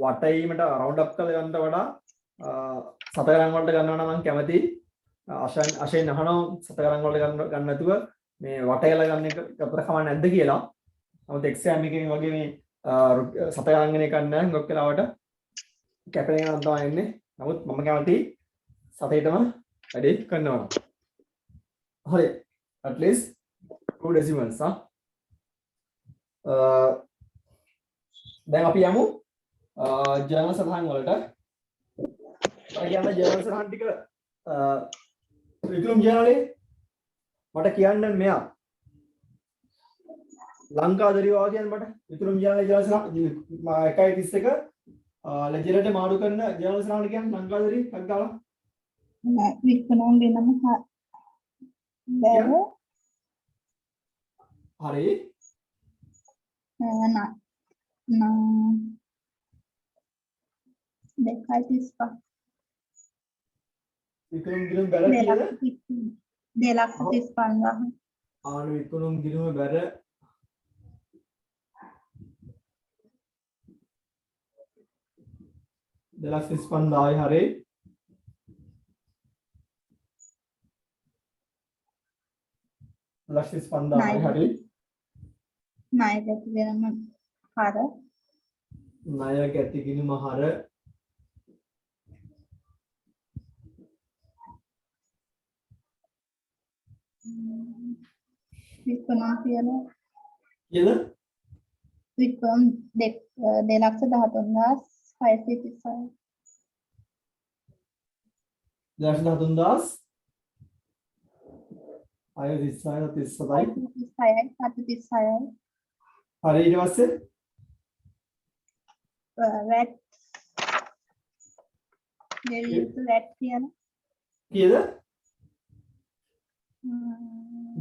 වටීමට රවුන්ඩ් අප් කරලා ගන්නට වඩා සත ගණන් වලට ගන්නවා නම් මම කැමතියි අෂෙන් අහනවා සත ගණන් වලට ගන්න නැතුව මේ වටේලා ගන්න එක අපිට කමක් නැද්ද කියලා නමුත් එක්සෑම් එකේ වගේ මේ සත ගණන් ගන්න එක නැහැ ගොක් වෙලාවට කැපෙන එක නම් තමයි එන්නේ. නමුත් මම කැමති සතේටම වැඩේ කරනවා. හරි. at least 2 decimals දැන් අපි යමු ජර්නල් සටහන් වලට. අපි යන ජර්නල් සටහන් ටික වික්‍රම් ජර්නලේ මට කියන්න මෙයා ලංකාදරි වා කියන්න මට වික්‍රම් ජර්නලේ ජර්නල් සටහන් 1:31 ලෙජරට මාරු කරන ජර්නල් සටහන කියන්නේ ලංකාදරි ටක් දාලා විකුණුම් වෙනම බැර හරි විකුණුම් ගිණුම් බැර කියලා 2,35,000 ආනු විකුණුම් ගිණුම බැර දෙලක්ස් 35,000යි හරි ලක්ෂ 25000යි හරි. ණය ගැති වෙනම හර ණය ගැති ගිණුම හර විකුණා කියලා කියද? විකුණම් 2,13,636 2,13,000 අය 36යි 37යි 36යි හරි. ඊට පස්සේ වැට් ගෙවියුතු වැට් කියන කීයද?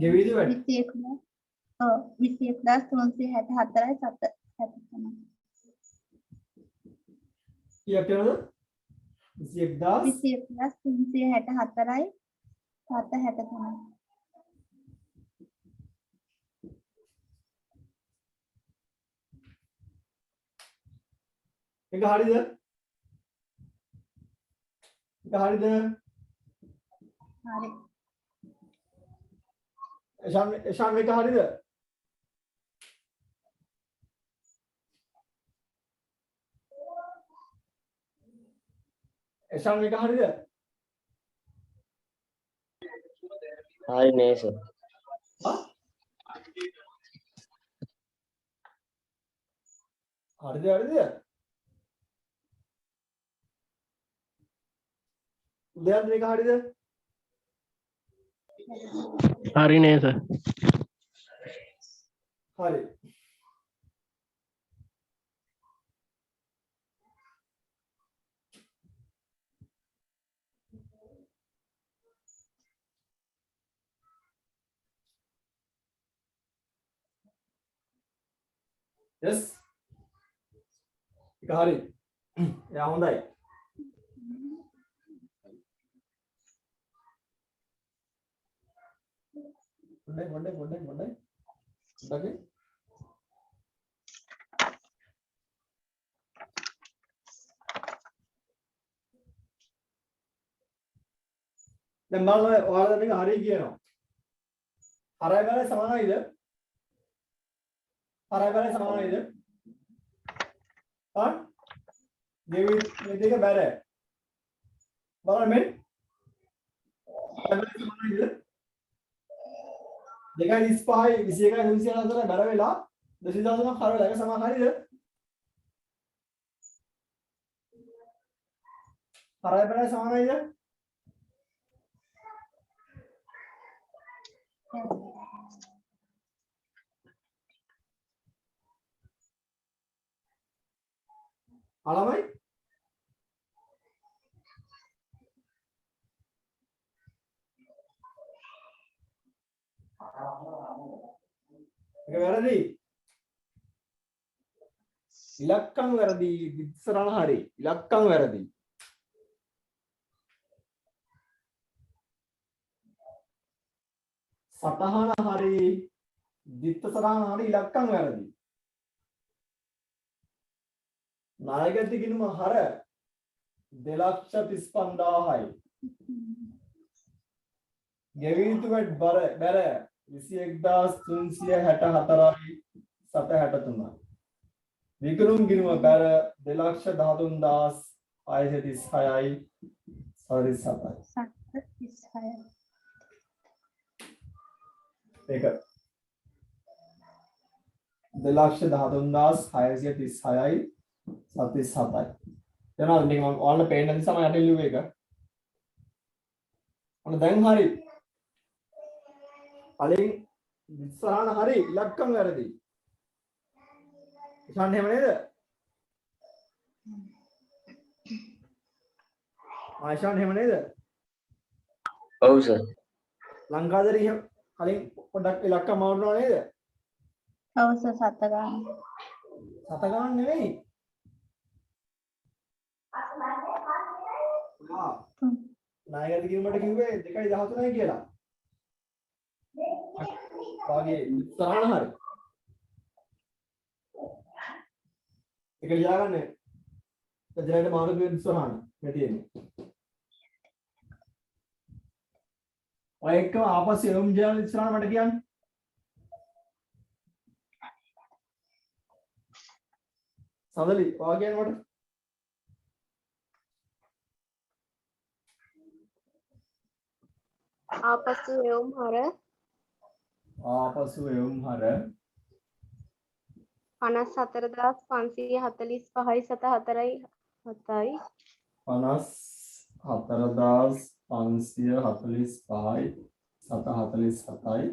ගෙවිද වැඩි 21,364යි 7 කීයක් කියනද? 21000 21,364යි 763 එක හරිද? එක හරිද? හරි එෂාන් එක හරිද? එෂාන් එක හරිද? හරි නේ සර්. හරිද හරිද? උදයන් මේක හරිද? හරි නේ සර්. හරි. yes එක හරි. එයා හොඳයි. මොඩේ දැන් බලන්න ඔයාලා මේක හරිය කියනවා. හරය බැලයි සමානයිද? හරය බැලයි සමානයිද? හා? දෙවි මේ දෙක බැල. බලන්න මේ. හරය බැලයි සමානයිද? 2.35 21 24 බැල වෙලා 213ක් හරය වෙලා ඒක සමාන හරියද? හරය බැලයි සමානයිද? අලමයි ඒක වැරදි. ඉලක්කම් වැරදි. ඉස්සරහන හරි. ඉලක්කම් වැරදි. සතහන හරි. දිත්ත සරහන හරි. ඉලක්කම් වැරදි. නායකත්ව ගිණුම හර 2,35,000යි. ගෙවිය යුතු වැඩ බැර 21,364යි 763යි. විකුණුම් ගිණුම බැර 2,13,636යි 37යි. ඒක 2,13,636යි 37යි. දැන් මේක මම ඔයාලට පේන්න නිසා මම යට ලියුවේ එක. අන්න දැන් හරි. කලින් ඉස්සරහන හරි ඉලක්කම් වැරදි. ඉතින් එහෙම නේද? ආයිෂාන් එහෙම නේද? ඔව් සර්. ලංකාදරි එහෙම කලින් පොඩ්ඩක් ඉලක්කම් අවුරුනා නේද? ඔව් සර් 7 ගන්න. 7 ගන්න නෙවෙයි. නායකත්ව ගිණුමට කිව්වේ 2.13යි කියලා. වාගේ ඉස්සරහන හරි. ඒක ලියාගන්න. එතනට මානසික ඉස්සරහන මේ තියෙන්නේ. ඔය එක්කම ආපස්සෙ යොමු ජයන් ඉස්සරහන මට කියන්න. සඳලි ඔයා කියන්නේ මට ආපසු එවුම් හර ආපසු එවුම් හර 54545යි සත 4යි 7යි 54545යි සත 47යි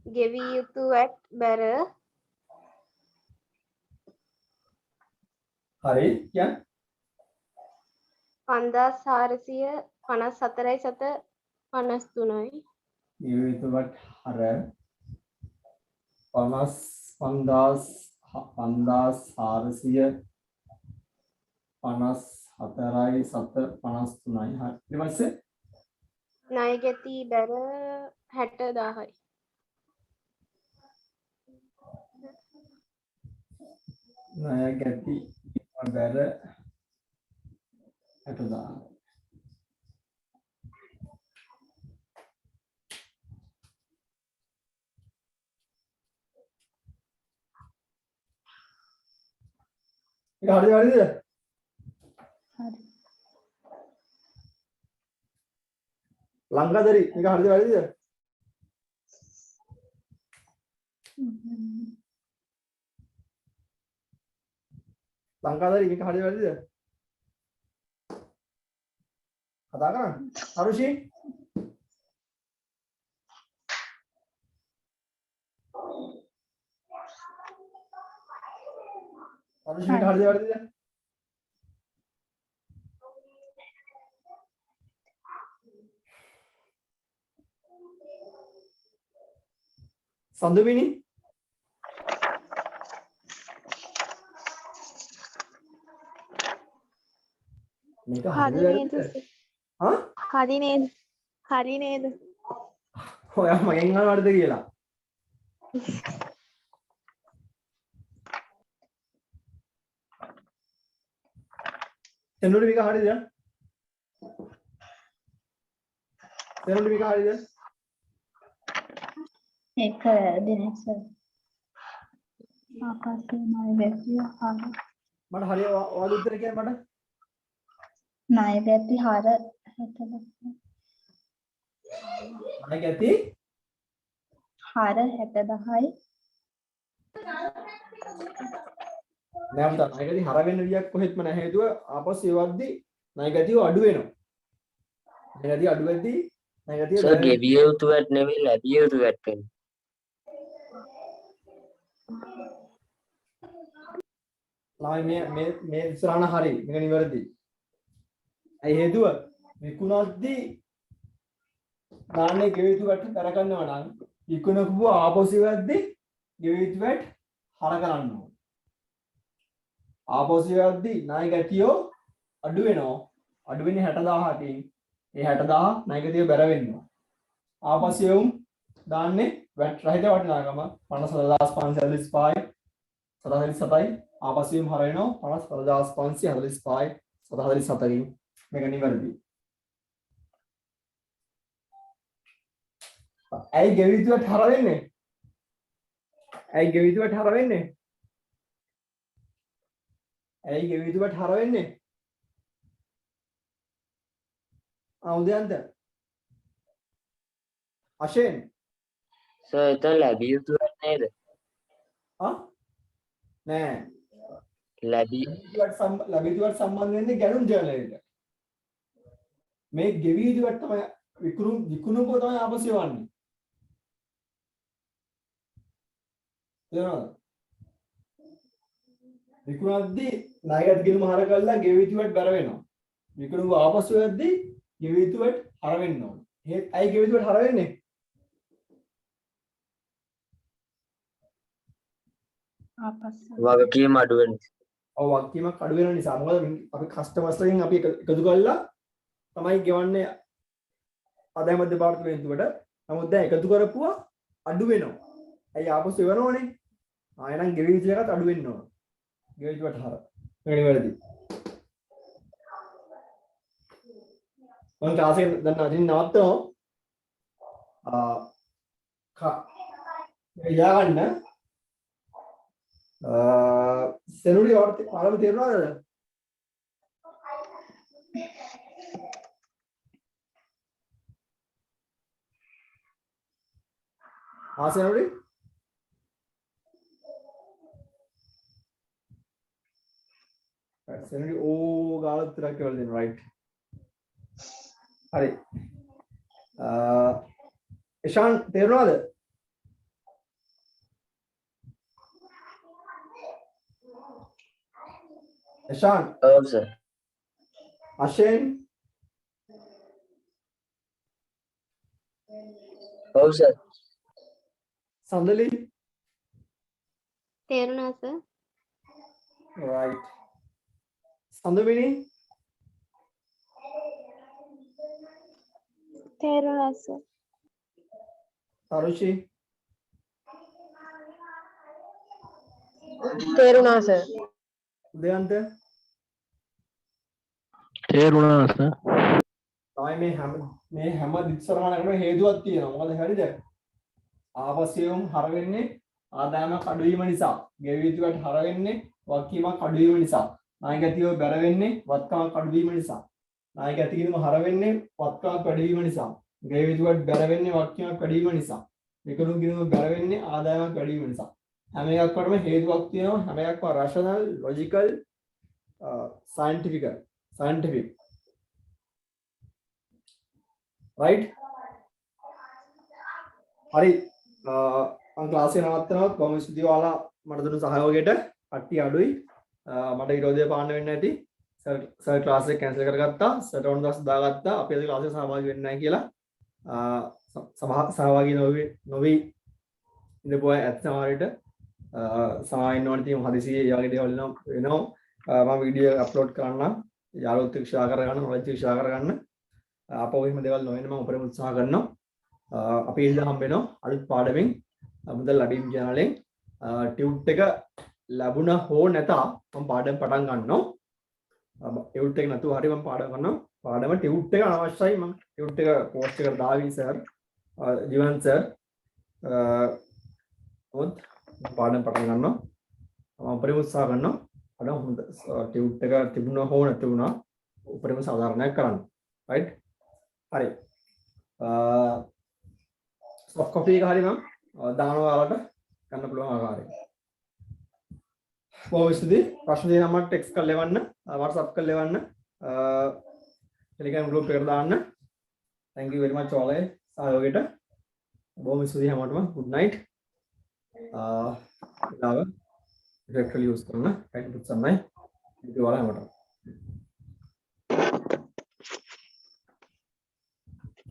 ගෙවිය යුතු වැට් බැර හරි කියන්න 5454යි සත 53යි ජීවිතවත් හර 55454යි සත 53යි හරි ඊට පස්සේ ණය ගැති බැර 60000යි ණය ගැති බැර 60000 ඒක හරිද හරිද හරි ලංකාදරි මේක හරිද වැරදිද ලංකාදරි මේක හරිද වැරදිද කතා කරන්න හරුෂි හරුෂි මේක හරිද වැරදිද සඳුමිනි මේක හරිද වැරදිද හා හරි නේද හරි නේද ඔයා මගෙන් අහනවද කියලා එන්නොට මේක හරිද එන්නොට මේක හරිද ඒක වැරදි නේ සර් ආකාශයේ ණය ගැති හර මට හරිය ඔයාගේ උත්තර කියන්න මට ණය ගැති හර 60000 මම ගැති හර 60000යි නෑ පුතා ණයගැති හර වෙන්න විදියක් කොහෙත්ම නැහැ හේතුව ආපස්සු එවද්දි ණයගැතිව අඩු වෙනවා ණයගැතිය අඩු වෙද්දි ණයගැතිය සර් ගෙවිය යුතු වැට් නෙවෙයි ලැබිය යුතු වැට් වෙන්නේ. ළමයි මේ ඉස්සරහන හරි මේක නිවැරදි ඇයි හේතුව විකුණද්දි දාන්නේ ගෙවිය යුතු වැට් කරගන්නවා නම් විකුණපුව ආපස්සු එවද්දි ගෙවිය යුතු වැට් හර කරන්න ඕන ආපස්සු එවද්දි ණයගැතියෝ අඩු වෙනවා අඩු වෙන්නේ 60000කින් ඒ 60000 ණයගැතිය බැර වෙනවා ආපස්සු එවුම් දාන්නේ වැට් රහිත වටිනාකම 54545 747යි ආපස්සු එවුම් හර වෙනවා 54545 747කින් මේක නිවැරදි ඇයි ගෙවිය යුතු වැට් හර වෙන්නේ ඇයි ගෙවිය යුතු වැට් හර වෙන්නේ ඇයි ගෙවිය යුතු වැට් හර වෙන්නේ උදයන්ත අශේන් සර් එතන ලැබිය යුතු වැට් නේද? නෑ ලැබි ලැබිය යුතු වැට් සම්බන්ධ වෙන්නේ ගැනුම් ජර්නල් එකට මේ ගෙවිය යුතු වැට් තමයි විකුණුපුව තමයි ආපස්සු එවන්නේ තේරුණාද විකුණද්දි ණයගත් ගිණුම හර කරලා ගෙවිය යුතු වැට් බැර වෙනවා විකුණුව ආපස්සු එද්දී ගෙවිය යුතු වැට් හර වෙන්න ඕන ඇයි ගෙවිය යුතු වැට් හර වෙන්නේ ආපස්සට වගකීම අඩු වෙන නිසා. ඔව් වගකීමක් අඩු වෙන නිසා මොකද අපි කස්ටමර්ස්ලගෙන් අපි එකතු කරලා තමයි ගෙවන්නේ ආදාය මධ්‍ය දෙපාර්තමේන්තුවට නමුත් දැන් එකතු කරපුවා අඩු වෙනවා ඇයි ආපස්සු එවනෝනේ ආයෙනම් ගෙවිය යුතු එකත් අඩු වෙන්න ඕන ගෙවිය යුතු වැට් හර මේක නිවැරදි මම ක්ලාස් එක දැන් අදින් නවත්තනවා යා ගන්න සෙනුරි ඔයාලට පාඩම තේරුණාද? සෙනුරි සෙනුරි ඕ ගාලා උත්තරයක් කියලා දෙන්න right. හරි. ඉෂාන් තේරුණාද? ඉෂාන් ඔව් සර්. අෂෙන් ඔව් සර්. සඳලි තේරුණා සර්. right. සඳවිනි තේරුණා සර්. තරුෂි තේරුණා සර්. උදයන්ත තේරුණා සර්. තමයි මේ හැම දිස්සරහනකටම හේතුවක් තියෙනවා. මොකද හරිද? ආපස්සෙම හර වෙන්නේ ආදායමක් අඩු වීම නිසා. ගෙවි යුතුකට හර වෙන්නේ වක්කීමක් අඩු වීම නිසා. නායක ඇතිව බැර වෙන්නේ වත්කමක් අඩු වීම නිසා. නායක ඇතිගෙනම හර වෙන්නේ වත්කමක් වැඩි වීම නිසා. ගෙවි යුතුකට බැර වෙන්නේ වක්කීමක් වැඩි වීම නිසා. විකලුන් ගිනුම බැර වෙන්නේ ආදායමක් වැඩි වීම නිසා. හැම එකකටම හේතුවක් තියෙනවා. හැම එකක්ම රෂනල්, ලොජිකල්, scientific. right? හරි. මම ක්ලාස් එක නවත්තනවා. කොහොමද ස්තුතියි ඔයාලා මට දුන්න සහයෝගයට. කට්ටිය අඩුයි. මට විරෝධය පාන්න වෙන්නේ නැති. සර් ක්ලාස් එක කැන්සල් කරගත්තා. සර් ඕන දවස් දාගත්තා. අපි අද ක්ලාස් එක සහභාගී වෙන්නේ නැහැ කියලා. සහභාගී නොවි ඉඳපුවා ඇත්ත සමහරවිට සමාවෙන්න ඕනේ තියෙන හදිසියේ ඒ වගේ දේවල් වෙනවා. මම වීඩියෝ අප්ලෝඩ් කරන්න යාළුවොත් එක්ක ෂෙයා කරගන්න, නොලෙජ් එක ෂෙයා කරගන්න. අපෝ එහෙම දේවල් නොවෙන්න මම උපරිම උත්සාහ කරනවා. අපි ඉඳලා හම්බ වෙනවා අලුත් පාඩමෙන් මුදල් අඩිම් channel එකෙන් ටියුට් එක ලැබුණා හෝ නැත මම පාඩම පටන් ගන්නවා. ටියුට් එක නැතුව හරි මම පාඩම කරනවා. පාඩම ටියුට් එක අවශ්‍යයි. මම ටියුට් එක පෝස්ට් එකට දාවි සර් ජීවන් සර් ඔත් පාඩම් පටන් ගන්නවා. මම උපරිම උත්සාහ කරනවා. අද හොඳ ටියුට් එක තිබුණා හෝ නැතුණා උපරිම සාධාරණයක් කරන්න. right? හරි. soft copy එක හරි මම දානවා ඔයාලට ගන්න පුළුවන් ආකාරයෙන්. බොහොම ස්තුතියි. ප්‍රශ්න දෙන නම්බරට ටෙක්ස්ට් කරලා එවන්න, WhatsApp කරලා එවන්න, Telegram group එකට දාන්න. thank you very much ඔයාලගේ සහයෝගයට. බොහොම ස්තුතියි හැමෝටම. good night. වෙලාව directly use කරන්න. right පුත් සම්මයි. ඉතින් ඔයාලා හැමෝටම